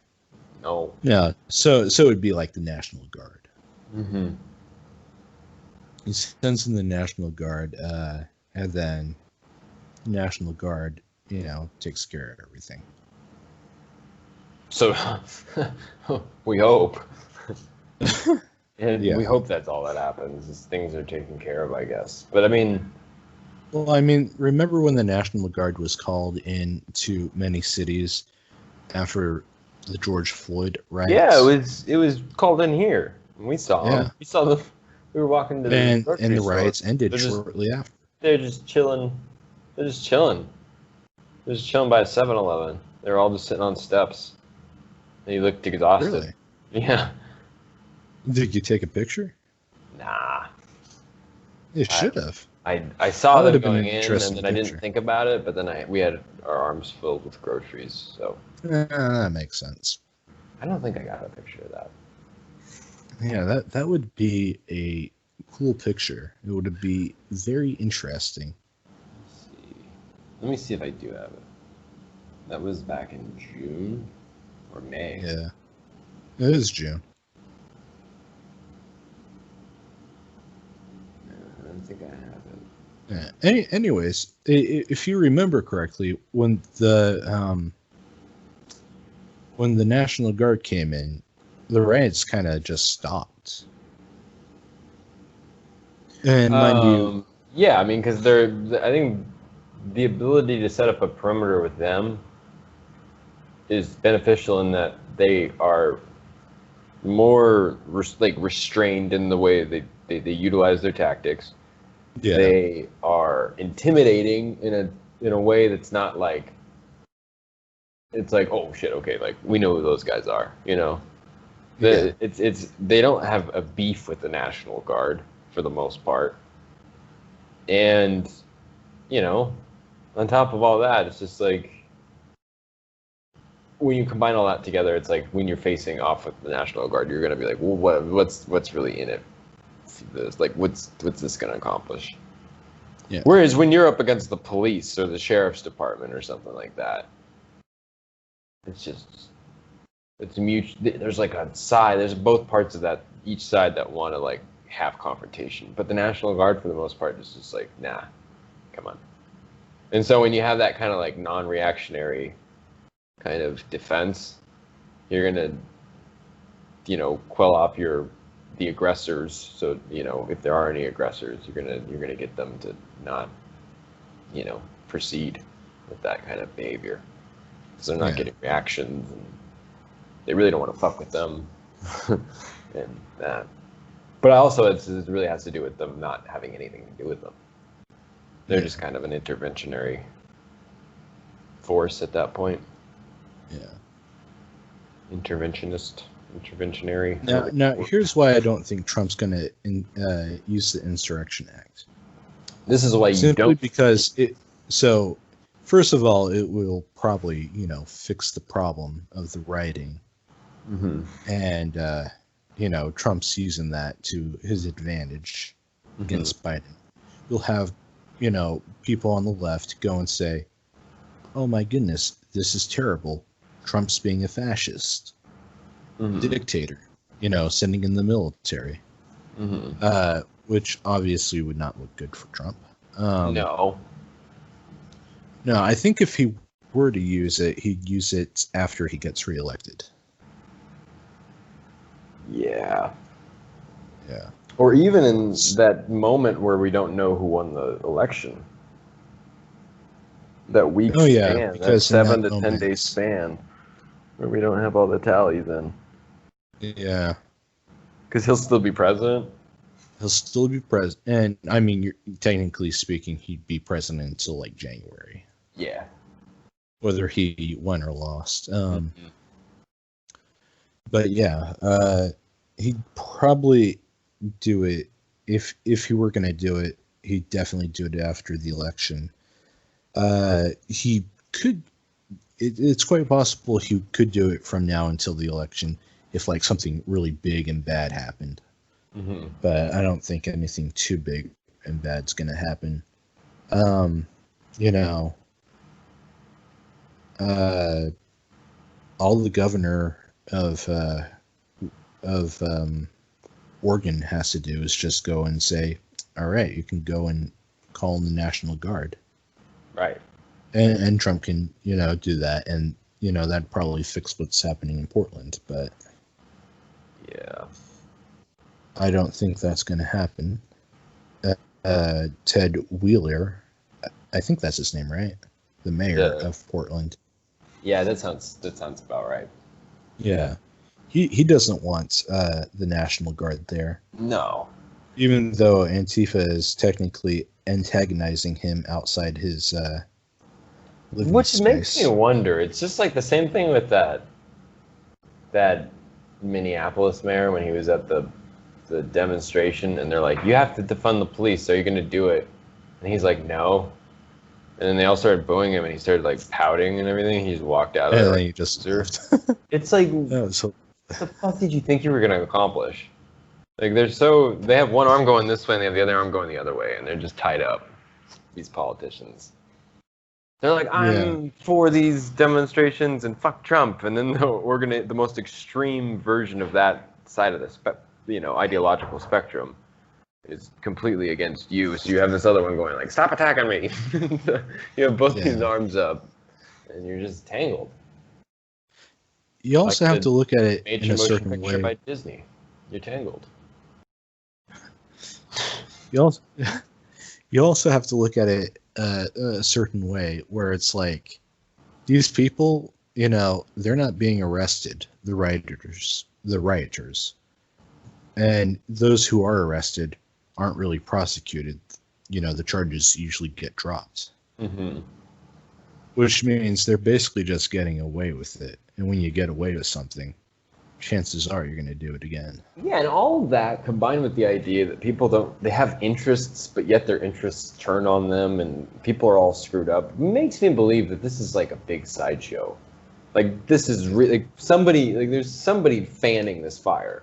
No. Yeah, so it would be like the National Guard. Mm-hmm. He sends in the National Guard, and then the National Guard, you know, takes care of everything. So we hope. And Yeah. we hope that's all that happens, is things are taken care of, I guess. But I mean, Well, I mean, remember when the National Guard was called into many cities after the George Floyd yeah, riots? it was called in here. And we saw them. Yeah. We saw them. We were walking to the And grocery the store. riots ended They're just shortly after. they're just chilling. They're just chilling. They're just chilling by a 7-Eleven. They're all just sitting on steps. And he looked exhausted. Really? Yeah. Did you take a picture? Nah. You should have. I saw That would them have been going an in, interesting and then I picture. didn't think about it. But then we had our arms filled with groceries, so That makes sense. I don't think I got a picture of that. Yeah, that would be a cool picture. It would be very interesting. Let's see. Let me see if I do have it. That was back in June or May. Yeah. It is June. I don't think I have it. Yeah. Anyways, if you remember correctly, when the National Guard came in, the riots kind of just stopped. And mind you, Yeah, I mean, because I think the ability to set up a perimeter with them is beneficial in that they are more restrained in the way they utilize their tactics. yeah, They are intimidating in a way that's not like, it's like, oh shit, okay, like we know who those guys are, you know. It's they don't have a beef with the National Guard for the most part. And, you know, on top of all that, it's just like, when you combine all that together, it's like when you're facing off with the National Guard, you're gonna be like, well, what's really in it? Like, what's this gonna accomplish? Yeah. Whereas when you're up against the police or the sheriff's department or something like that, it's mutual. There's like a side. There's both parts of that, each side that want to like have confrontation. But the National Guard, for the most part, is just like, nah, come on. And so when you have that kind of like non-reactionary kind of defense, you're gonna, you know, quell off the aggressors. So, you know, if there are any aggressors, you're gonna get them to not, you know, proceed with that kind of behavior, because they're not getting reactions, and they really don't want to fuck with them. And that. But also, it really has to do with them not having anything to do with them. They're just kind of an interventionary force at that point. Yeah. Interventionary. Now, here's why I don't think Trump's going to use the Insurrection Act. This is why you Simply don't. because it. So, first of all, it will probably, you know, fix the problem of the rioting, and you know, Trump's using that to his advantage against Biden. You'll have, you know, people on the left go and say, "Oh my goodness, this is terrible. Trump's being a fascist, dictator, you know, sending in the military," which obviously would not look good for Trump. No. No, I think if he were to use it, he'd use it after he gets reelected. Yeah. Yeah. Or even in that moment where we don't know who won the election. That week span, because that 7 in that to 10 moment, day span, where we don't have all the tallies in. Yeah. Because he'll still be president. He'll still be president, and I mean, technically speaking, he'd be president until like January. Yeah. Whether he won or lost. But yeah, he'd probably do it if he were going to do it. He'd definitely do it after the election. He could. It's quite possible he could do it from now until the election if like something really big and bad happened. But I don't think anything too big and bad's going to happen. You know, all the governor of Oregon has to do is just go and say, "All right, you can go and call in the National Guard." Right. And Trump can, you know, do that, and that'd probably fix what's happening in Portland, but Yeah. I don't think that's going to happen. Ted Wheeler, I think that's his name, right? The mayor of Portland. Yeah, that sounds about right. Yeah. He doesn't want the National Guard there. No. Even though Antifa is technically antagonizing him outside his living Which space. makes me wonder. It's just like the same thing with that Minneapolis mayor when he was at the demonstration, and they're like, "You have to defund the police. Are you going to do it?" And he's like, "No." And then they all started booing him, and he started like pouting and everything. He just walked out. And then he just It's like, so what the fuck did you think you were going to accomplish? Like they have one arm going this way and they have the other arm going the other way, and they're just tied up. These politicians. They're like, I'm for these demonstrations and fuck Trump, and then the most extreme version of that side of the ideological spectrum is completely against you. So you have this other one going like, stop attacking me. You have both these arms up, and you're just tangled. You also have to look at it in a certain picture way. By Disney, you're tangled. You also have to look at it a certain way, where it's like these people, they're not being arrested. The rioters, and those who are arrested aren't really prosecuted. The charges usually get dropped, which means they're basically just getting away with it. And when you get away with something, chances are you're going to do it again. Yeah, and all of that combined with the idea that people they have interests, but yet their interests turn on them, and people are all screwed up, makes me believe that this is like a big sideshow. Like, this is really, there's somebody fanning this fire.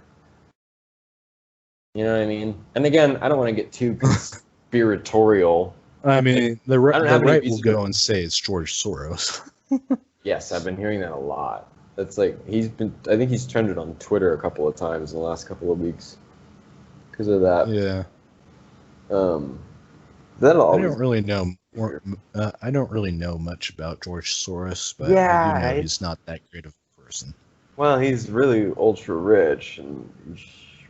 You know what I mean? And again, I don't want to get too conspiratorial. I mean, the right will go and say it's George Soros. Yes, I've been hearing that a lot. That's like, I think he's trended on Twitter a couple of times in the last couple of weeks because of that. Yeah. I don't really know much about George Soros, but yeah, I do know he's not that great of a person. Well, he's really ultra rich, and you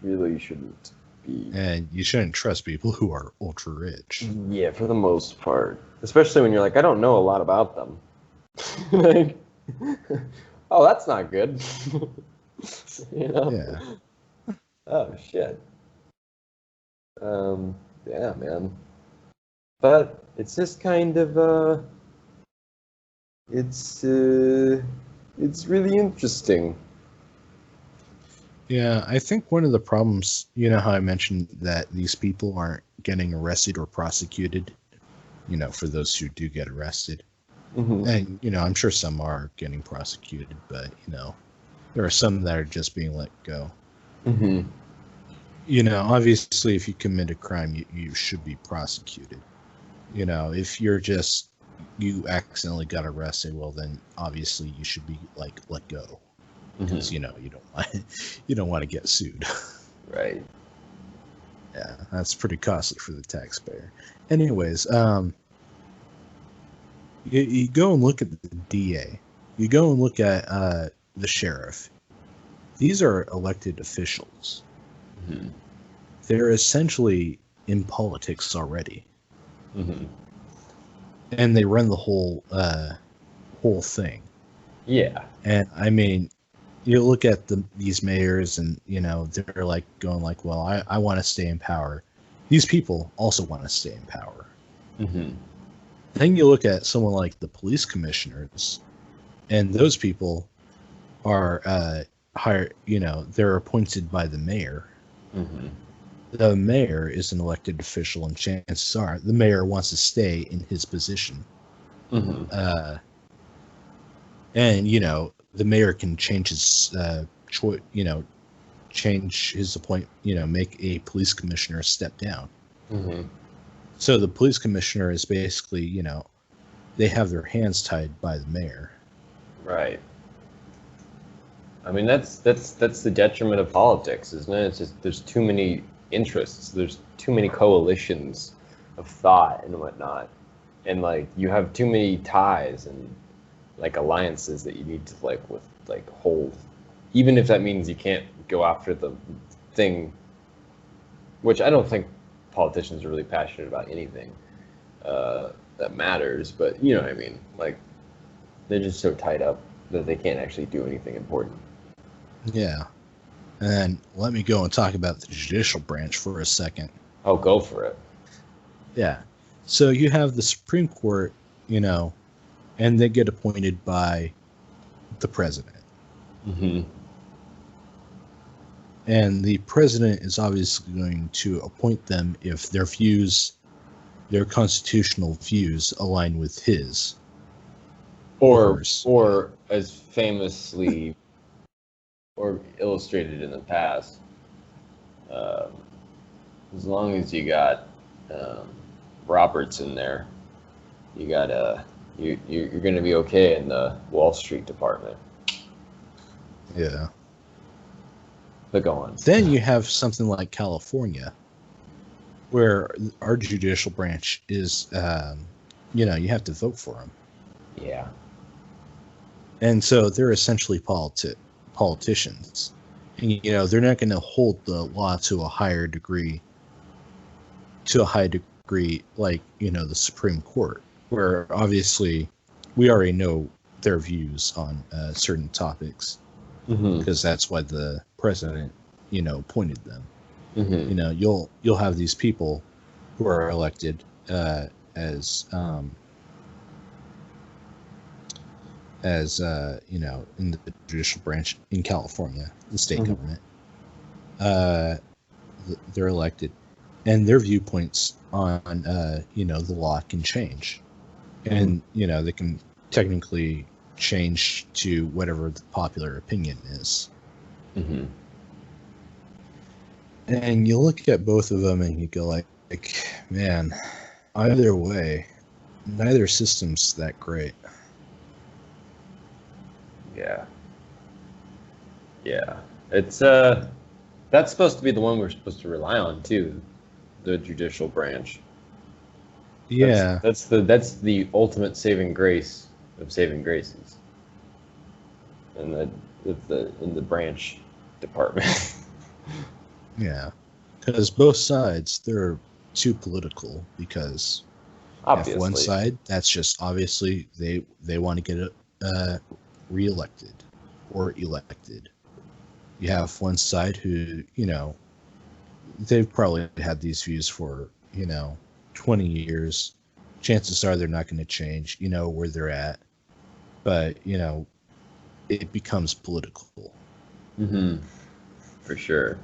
really shouldn't be. And you shouldn't trust people who are ultra rich. Yeah, for the most part, especially when you're like, I don't know a lot about them. Like, oh, that's not good. Yeah. Oh shit. Yeah, man. But it's just kind of it's really interesting. Yeah, I think one of the problems, how I mentioned that these people aren't getting arrested or prosecuted, for those who do get arrested. And, I'm sure some are getting prosecuted, but, there are some that are just being let go. Obviously, if you commit a crime, you should be prosecuted. If you accidentally got arrested, well, then obviously you should be, let go. Because, you don't want to get sued. Right. Yeah, that's pretty costly for the taxpayer. Anyways, you go and look at the DA. You go and look at the sheriff. These are elected officials. They're essentially in politics already. And they run the whole thing. Yeah. And I mean, you look at these mayors, and they're like going like, well, I want to stay in power. These people also want to stay in power. Then you look at someone like the police commissioners, and those people are hired. They're appointed by the mayor. The mayor is an elected official, and chances are the mayor wants to stay in his position. And the mayor can change his change his appointment. Make a police commissioner step down. So the police commissioner is basically, they have their hands tied by the mayor. Right. I mean, that's the detriment of politics, isn't it? It's just there's too many interests. There's too many coalitions of thought and whatnot, and like you have too many ties, and like alliances that you need to hold, even if that means you can't go after the thing, which I don't think politicians are really passionate about anything that matters, but you know what I mean, like they're just so tied up that they can't actually do anything important. Yeah. And let me go and talk about the judicial branch for a second. Oh, go for it. Yeah. So you have the Supreme Court, and they get appointed by the president. Mm-hmm. And the president is obviously going to appoint them if their constitutional views align with his. Or as famously or illustrated in the past, as long as you got Roberts in there, you're going to be okay in the Wall Street department. Yeah. But go on. Then you have something like California, where our judicial branch is, you have to vote for them. Yeah. And so they're essentially politicians. And, they're not going to hold the law to a high degree, like, the Supreme Court, where obviously we already know their views on certain topics, because that's why the president, appointed them. Mm-hmm. You'll have these people who are elected as in the judicial branch in California, the state government. They're elected, and their viewpoints on the law can change, and they can technically change to whatever the popular opinion is. Mm-hmm. And you look at both of them and you go like, man, either way, neither system's that great. Yeah. It's that's supposed to be the one we're supposed to rely on too, the judicial branch. Yeah. That's the ultimate saving grace of saving graces. And in the branch department. Yeah. Because both sides, they're too political, because Obviously. If one side, that's just obviously they want to get reelected or elected. You have one side who, they've probably had these views for, 20 years. Chances are they're not going to change, where they're at. But, it becomes political. Mm-hmm. For sure.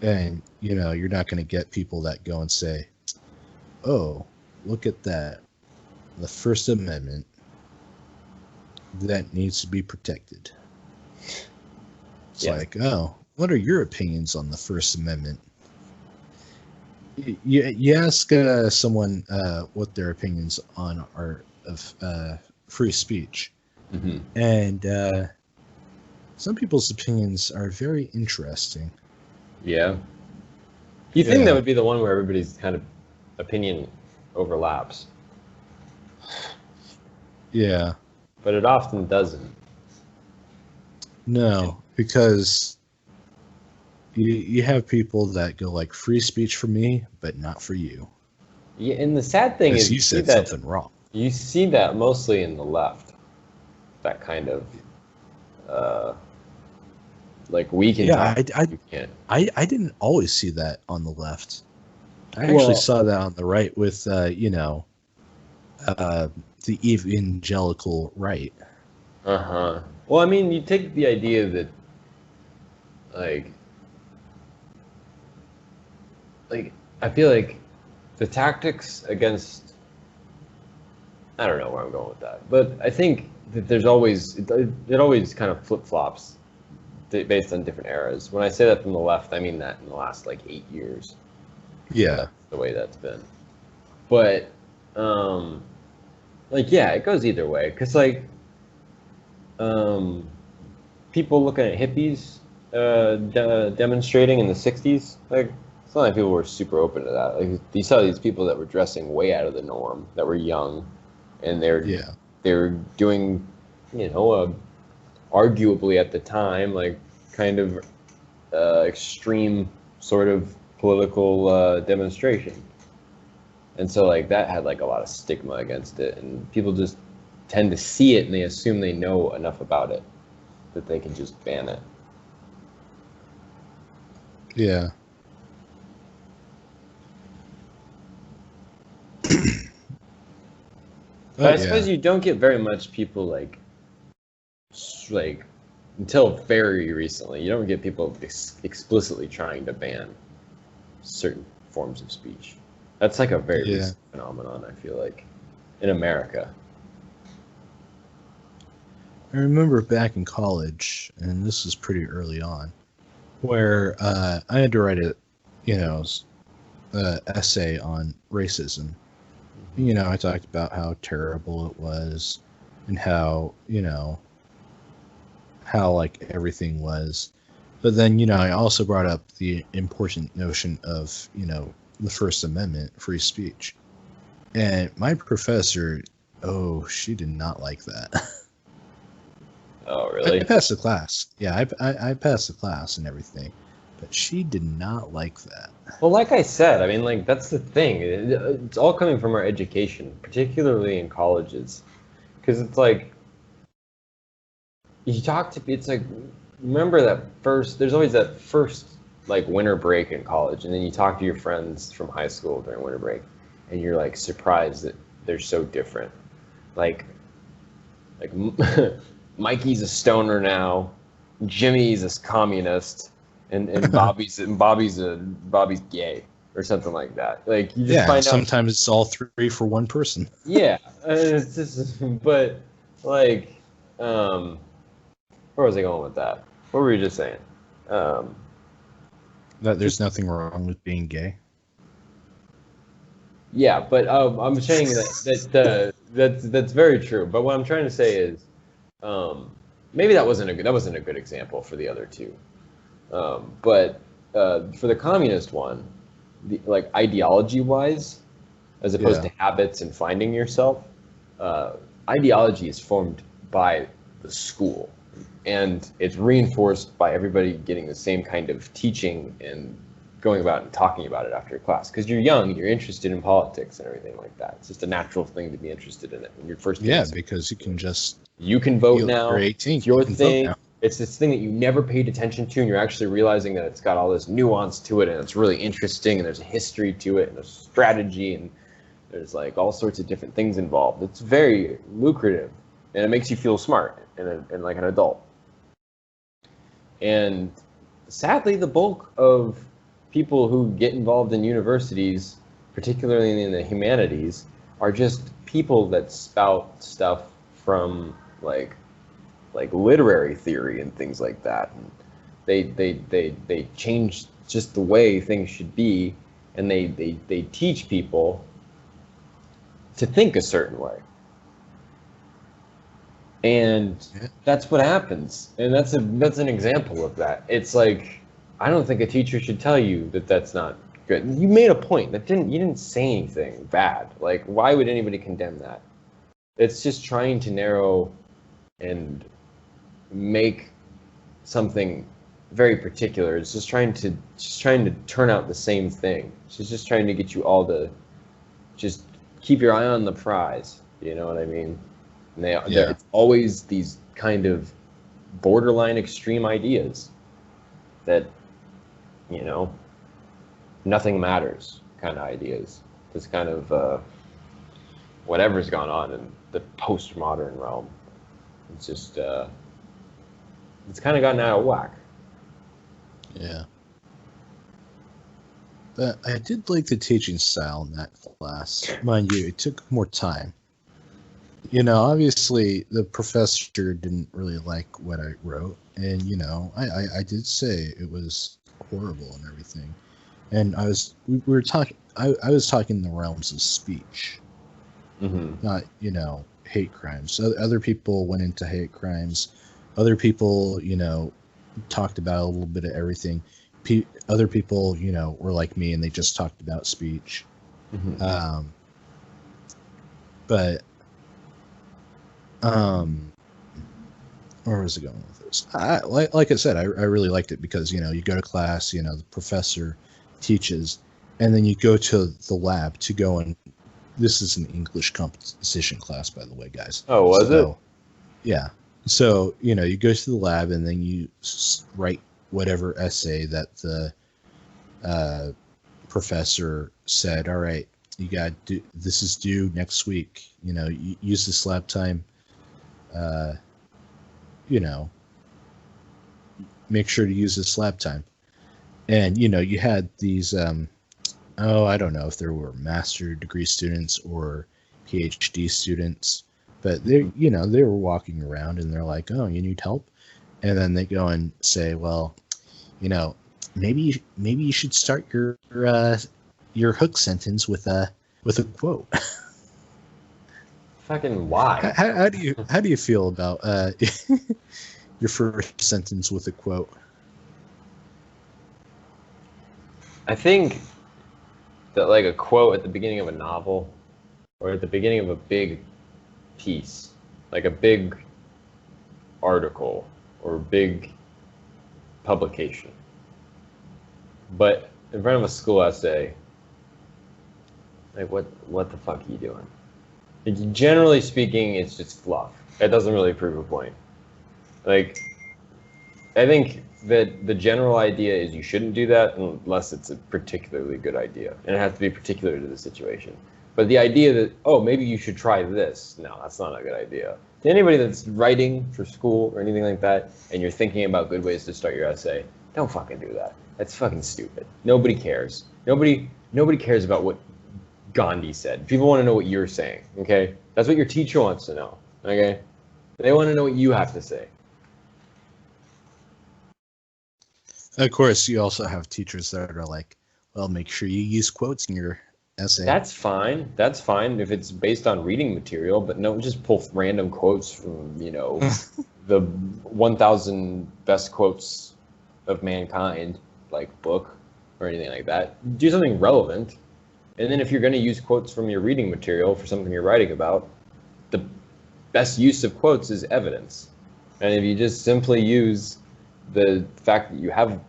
And, you're not going to get people that go and say, oh, look at that. The First Amendment, that needs to be protected. It's like, oh, what are your opinions on the First Amendment? You ask someone what their opinions on are of free speech. Mm-hmm. And some people's opinions are very interesting. Yeah. You think that would be the one where everybody's kind of opinion overlaps. Yeah. But it often doesn't. No, because you have people that go like, free speech for me, but not for you. Yeah, and the sad thing is you said something wrong. You see that mostly in the left. That kind of like we can talk, you can't. I didn't always see that on the left. I actually saw that on the right with the evangelical right. Uh-huh. Well, I mean, you take the idea that like I feel like the tactics against, I don't know where I'm going with that, but I think that there's always it always kind of flip-flops based on different eras. When I say that from the left, I mean that in the last 8 years. Yeah. That's the way that's been. But it goes either way, because people looking at hippies demonstrating in the 60s, it's not like people were super open to that. You saw these people that were dressing way out of the norm, that were young, and they were doing you know, arguably at the time, like kind of extreme sort of political demonstration. And so like that had like a lot of stigma against it, and people just tend to see it and they assume they know enough about it that they can just ban it. Yeah. But I suppose you don't get very much people like until very recently, you don't get people explicitly trying to ban certain forms of speech. That's like a very recent phenomenon, I feel like, in America. I remember back in college, and this was pretty early on, where I had to write a, essay on racism. I talked about how terrible it was, and how like everything was. But then, I also brought up the important notion of, the First Amendment, free speech. And my professor, she did not like that. Oh, really? I passed the class. Yeah, I passed the class and everything. But she did not like that. Well, like I said, I mean, like, that's the thing. It's all coming from our education, particularly in colleges. Because it's like, it's like, remember that there's always that first, like, winter break in college, and then you talk to your friends from high school during winter break, and you're, like, surprised that they're so different. Like Mikey's a stoner now, Jimmy's a communist, and Bobby's gay or something like that. Like you just find out. Sometimes it's all three for one person. Yeah, it's just, but like, where was I going with that? What were you just saying? That there's nothing wrong with being gay. Yeah, but I'm saying that's very true. But what I'm trying to say is, maybe that wasn't a good example for the other two. But for the communist one, like ideology-wise, as opposed to habits and finding yourself, ideology is formed by the school, and it's reinforced by everybody getting the same kind of teaching and going about and talking about it after class. Because you're young, you're interested in politics and everything like that. It's just a natural thing to be interested in it when you're first. Yeah, because you can vote now. You're 18. It's your thing. It's this thing that you never paid attention to, and you're actually realizing that it's got all this nuance to it, and it's really interesting, and there's a history to it, and there's strategy, and there's like all sorts of different things involved. It's very lucrative, and it makes you feel smart and like an adult. And sadly, the bulk of people who get involved in universities, particularly in the humanities, are just people that spout stuff from like literary theory and things like that. And they change just the way things should be, and they teach people to think a certain way. And that's what happens. And that's an example of that. It's like, I don't think a teacher should tell you that that's not good. You made a point. You didn't say anything bad. Like, why would anybody condemn that? It's just trying to narrow and make something very particular. It's just trying to turn out the same thing. She's just trying to get you all to just keep your eye on the prize. You know what I mean? And it's always these kind of borderline extreme ideas that, nothing matters kind of ideas. This kind of whatever's gone on in the postmodern realm. It's just, it's kind of gotten out of whack. Yeah. But I did like the teaching style in that class. Mind you, it took more time. Obviously the professor didn't really like what I wrote. And, I did say it was horrible and everything. And I was talking in the realms of speech. Mm-hmm. Not, hate crimes. So other people went into hate crimes. Other people, talked about a little bit of everything. Other people, were like me and they just talked about speech. Mm-hmm. where was I going with this? Like I said, I really liked it because, you go to class, the professor teaches, and then you go to the lab to go and this is an English composition class, by the way, guys. Oh, was it? Yeah. So, you go to the lab and then you write whatever essay that the professor said, all right, you got to do, this is due next week, you use this lab time, make sure to use this lab time. And, you had these, I don't know if there were master degree students or PhD students, but they were walking around and they're like, oh, you need help? And then they go and say, well, maybe you should start your hook sentence with a quote. Fucking why? How do you feel about your first sentence with a quote? I think that like a quote at the beginning of a novel or at the beginning of a big piece, like a big article or big publication, but in front of a school essay, like what the fuck are you doing? Like, generally speaking, it's just fluff. It doesn't really prove a point. Like, I think that the general idea is you shouldn't do that unless it's a particularly good idea, and it has to be particular to the situation. But the idea that, oh, maybe you should try this, no, that's not a good idea. To anybody that's writing for school or anything like that, and you're thinking about good ways to start your essay, don't fucking do that. That's fucking stupid. Nobody cares. Nobody cares about what Gandhi said. People want to know what you're saying, okay? That's what your teacher wants to know, okay? They want to know what you have to say. Of course, you also have teachers that are like, well, make sure you use quotes in your essay. That's fine. That's fine if it's based on reading material, but don't just pull random quotes from, the 1,000 best quotes of mankind, like book or anything like that. Do something relevant. And then if you're going to use quotes from your reading material for something you're writing about, the best use of quotes is evidence. And if you just simply use the fact that you have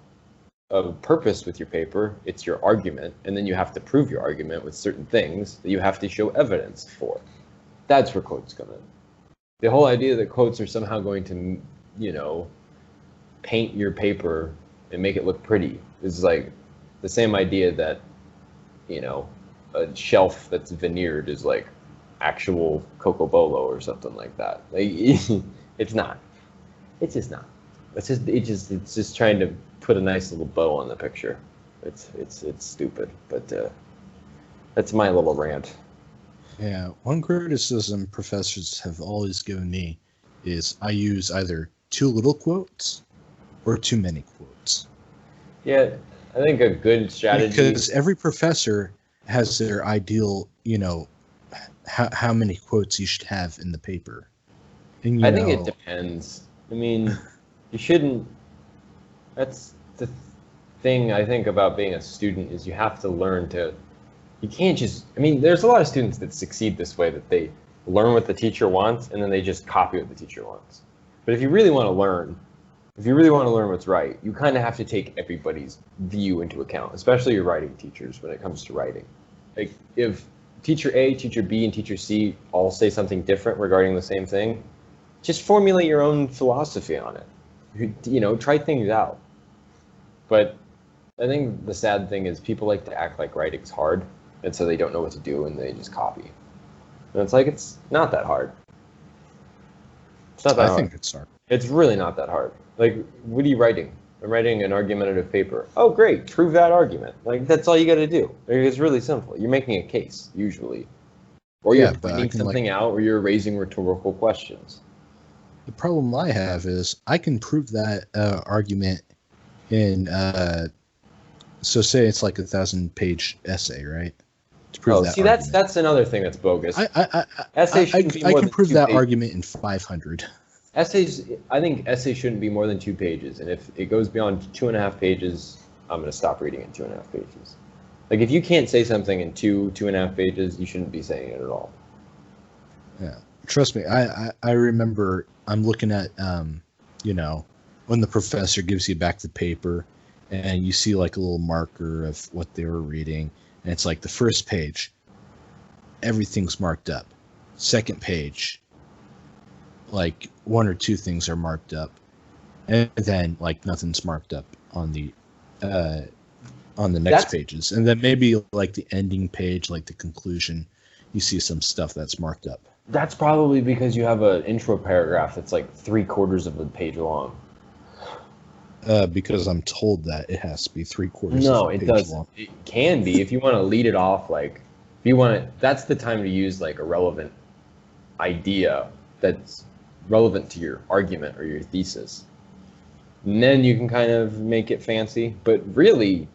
a purpose with your paper, it's your argument, and then you have to prove your argument with certain things that you have to show evidence for. That's where quotes come in. The whole idea that quotes are somehow going to, paint your paper and make it look pretty is like the same idea that, a shelf that's veneered is like actual Cocobolo or something like that. Like, it's not. It's just not. It's just trying to put a nice little bow on the picture. It's stupid, but that's my little rant. Yeah, one criticism professors have always given me is I use either too little quotes or too many quotes. Yeah, I think a good strategy, because every professor has their ideal, how many quotes you should have in the paper. And I think it depends. I mean, you shouldn't. That's the thing I think about being a student is you have to learn to. You can't just. I mean, there's a lot of students that succeed this way, that they learn what the teacher wants and then they just copy what the teacher wants. But if you really want to learn what's right, you kind of have to take everybody's view into account, especially your writing teachers when it comes to writing. Like, if teacher A, teacher B, and teacher C all say something different regarding the same thing, just formulate your own philosophy on it. Try things out. But I think the sad thing is people like to act like writing's hard, and so they don't know what to do and they just copy. And it's like, it's not that hard. It's not that hard. I think it's hard. It's really not that hard. Like, what are you writing? I'm writing an argumentative paper. Oh, great. Prove that argument. Like, that's all you got to do. Like, it's really simple. You're making a case, usually. Or you're pointing something out, or you're raising rhetorical questions. The problem I have is I can prove that argument in, so say it's like 1,000-page essay, right? To prove that argument. That's another thing that's bogus. I can prove that argument in 500. Essays, I think essays shouldn't be more than 2 pages, and if it goes beyond 2.5 pages, I'm going to stop reading it 2.5 pages. Like, if you can't say something in 2.5 pages, you shouldn't be saying it at all. Yeah, trust me. I remember I'm looking at when the professor gives you back the paper and you see like a little marker of what they were reading, and it's like the first page, everything's marked up. Second page, like one or two things are marked up, and then like nothing's marked up on the next pages, and then maybe like the ending page, like the conclusion, you see some stuff that's marked up. That's probably because you have an intro paragraph that's like 3/4 of a page long. Because I'm told that it has to be 3/4 No, of a it page doesn't. long. It can be if you want to lead it off. Like, if you want to, that's the time to use like a relevant idea that's relevant to your argument or your thesis. And then you can kind of make it fancy. But really,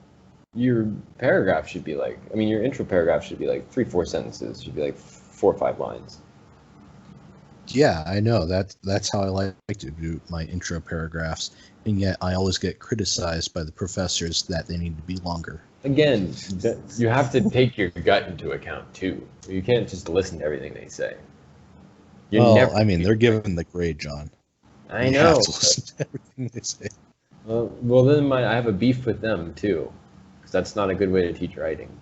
your paragraph should be like, your intro paragraph should be like 3-4 sentences. Should be like 4 or 5 lines. Yeah, I know. That's how I like to do my intro paragraphs. And yet I always get criticized by the professors that they need to be longer. Again, you have to take your gut into account too. You can't just listen to everything they say. They're given the grade, John. I know. You have to listen to everything they say. Well, then I have a beef with them too, because that's not a good way to teach writing.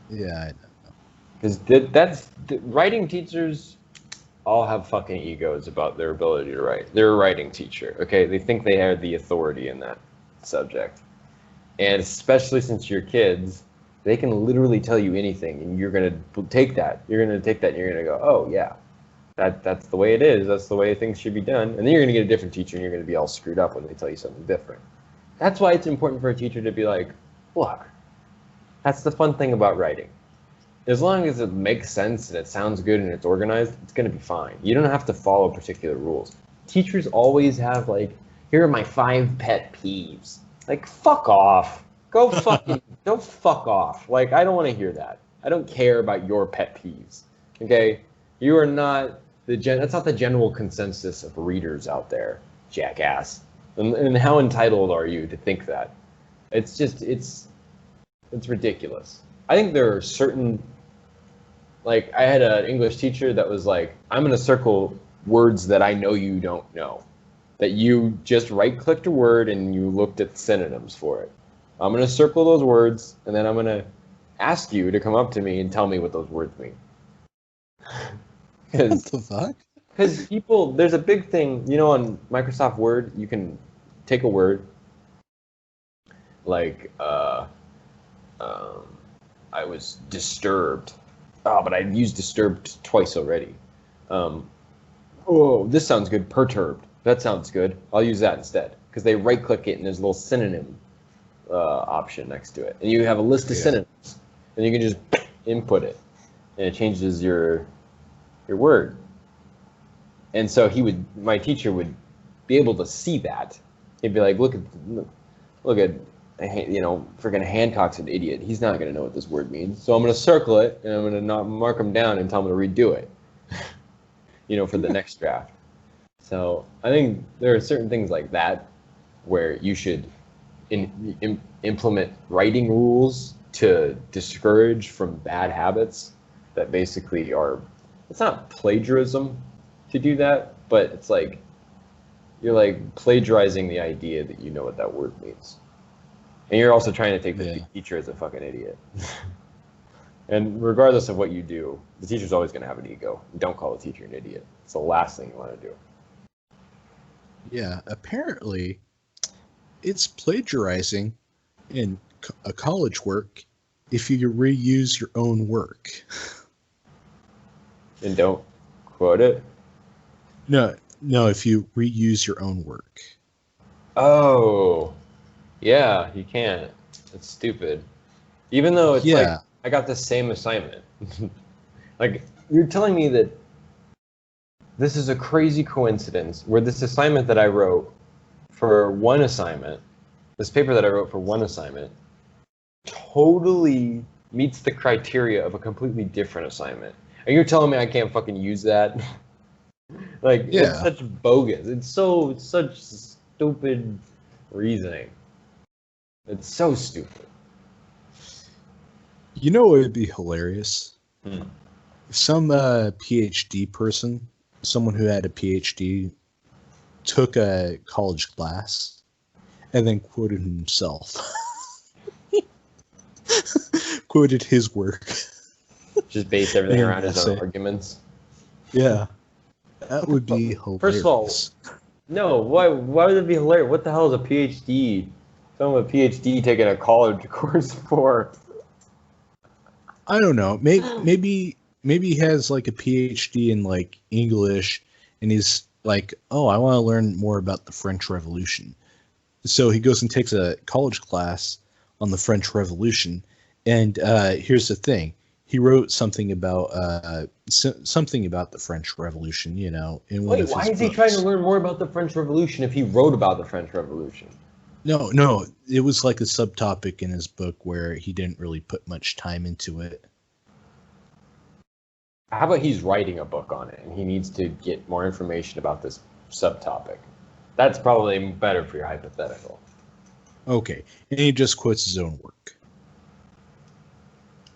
Yeah, I know. Because writing teachers all have fucking egos about their ability to write. They're a writing teacher, okay? They think they have the authority in that subject. And especially since you're kids, they can literally tell you anything, and you're going to take that. You're going to take that, and you're going to go, oh, yeah, that's the way it is. That's the way things should be done. And then you're going to get a different teacher, and you're going to be all screwed up when they tell you something different. That's why it's important for a teacher to be like, look, that's the fun thing about writing. As long as it makes sense and it sounds good and it's organized, it's going to be fine. You don't have to follow particular rules. Teachers always have like, here are my 5 pet peeves. Like, fuck off. Go fuck off. Like, I don't want to hear that. I don't care about your pet peeves. Okay? You are not that's not the general consensus of readers out there, jackass. And how entitled are you to think that? It's just, it's ridiculous. I think there are certain, like, I had an English teacher that was like, I'm going to circle words that I know you don't know. That you just right-clicked a word and you looked at synonyms for it. I'm going to circle those words, and then I'm going to ask you to come up to me and tell me what those words mean. What the fuck? Because there's a big thing, on Microsoft Word, you can take a word, like, I was disturbed. Oh, but I've used disturbed twice already. Oh, this sounds good. Perturbed. That sounds good. I'll use that instead. Because they right-click it and there's a little synonym option next to it. And you have a list of synonyms. And you can just input it. And it changes your word. And so my teacher would be able to see that. He'd be like, look at freaking Hancock's an idiot. He's not going to know what this word means. So I'm going to circle it, and I'm going to not mark him down and tell him to redo it, for the next draft. So I think there are certain things like that where you should implement writing rules to discourage from bad habits that basically it's not plagiarism to do that, but it's like, you're like plagiarizing the idea that you know what that word means. And you're also trying to take the teacher as a fucking idiot. And regardless of what you do, the teacher's always going to have an ego. Don't call the teacher an idiot. It's the last thing you want to do. Yeah, apparently it's plagiarizing in a college work if you reuse your own work. And don't quote it? No, if you reuse your own work. Oh, yeah, you can't. It's stupid. Even though it's like, I got the same assignment. Like, you're telling me that this is a crazy coincidence where this assignment that I wrote for one assignment, this paper that I wrote for one assignment, totally meets the criteria of a completely different assignment. And you're telling me I can't fucking use that? Like, it's such bogus. It's such stupid reasoning. It's so stupid. You know what would be hilarious? If some PhD person, someone who had a PhD, took a college class and then quoted himself. Quoted his work. Just base everything Yeah, around his own say- arguments. Yeah. That would be hilarious. First of all, no, why would it be hilarious? What the hell is a PhD? Someone with a PhD taking a college course for? I don't know. Maybe he has like a PhD in like English, and he's like, oh, I want to learn more about the French Revolution. So he goes and takes a college class on the French Revolution, and here's the thing: he wrote something about the French Revolution. You know, in one of his Why is he books. trying to learn more about the French Revolution if he wrote about the French Revolution? No, it was like a subtopic in his book where he didn't really put much time into it. How about he's writing a book on it and he needs to get more information about this subtopic? That's probably better for your hypothetical. Okay, and he just quotes his own work.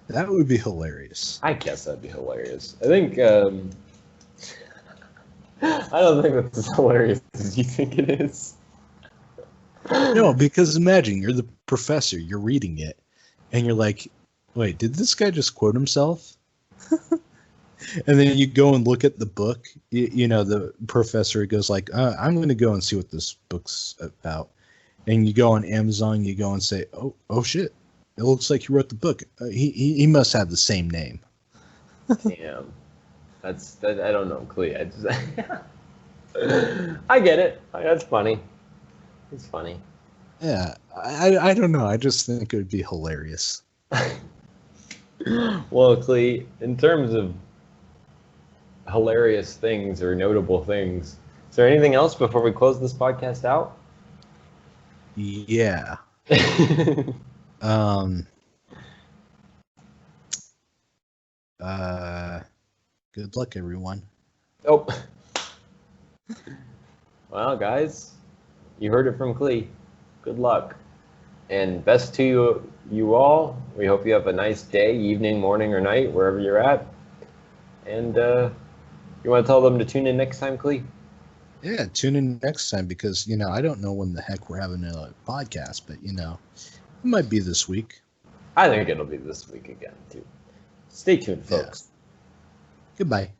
That would be hilarious. I guess that'd be hilarious. I think, I don't think that's as hilarious as you think it is. No, because imagine you're the professor, you're reading it, and you're like, wait, did this guy just quote himself? And then you go and look at the book. You know, the professor goes like, I'm going to go and see what this book's about. And you go on Amazon, you go and say, oh shit, it looks like he wrote the book. He must have the same name. Damn. I don't know, Clee. I get it. That's funny. It's funny. Yeah, I don't know. I just think it would be hilarious. Well, Clee, in terms of hilarious things or notable things, is there anything else before we close this podcast out? Yeah. Good luck, everyone. Oh. Well, guys, you heard it from Clee. Good luck. And best to you all. We hope you have a nice day, evening, morning, or night, wherever you're at. And you want to tell them to tune in next time, Clee? Yeah, tune in next time because, you know, I don't know when the heck we're having a podcast, but, you know, it might be this week. I think it'll be this week again, too. Stay tuned, folks. Yeah. Goodbye.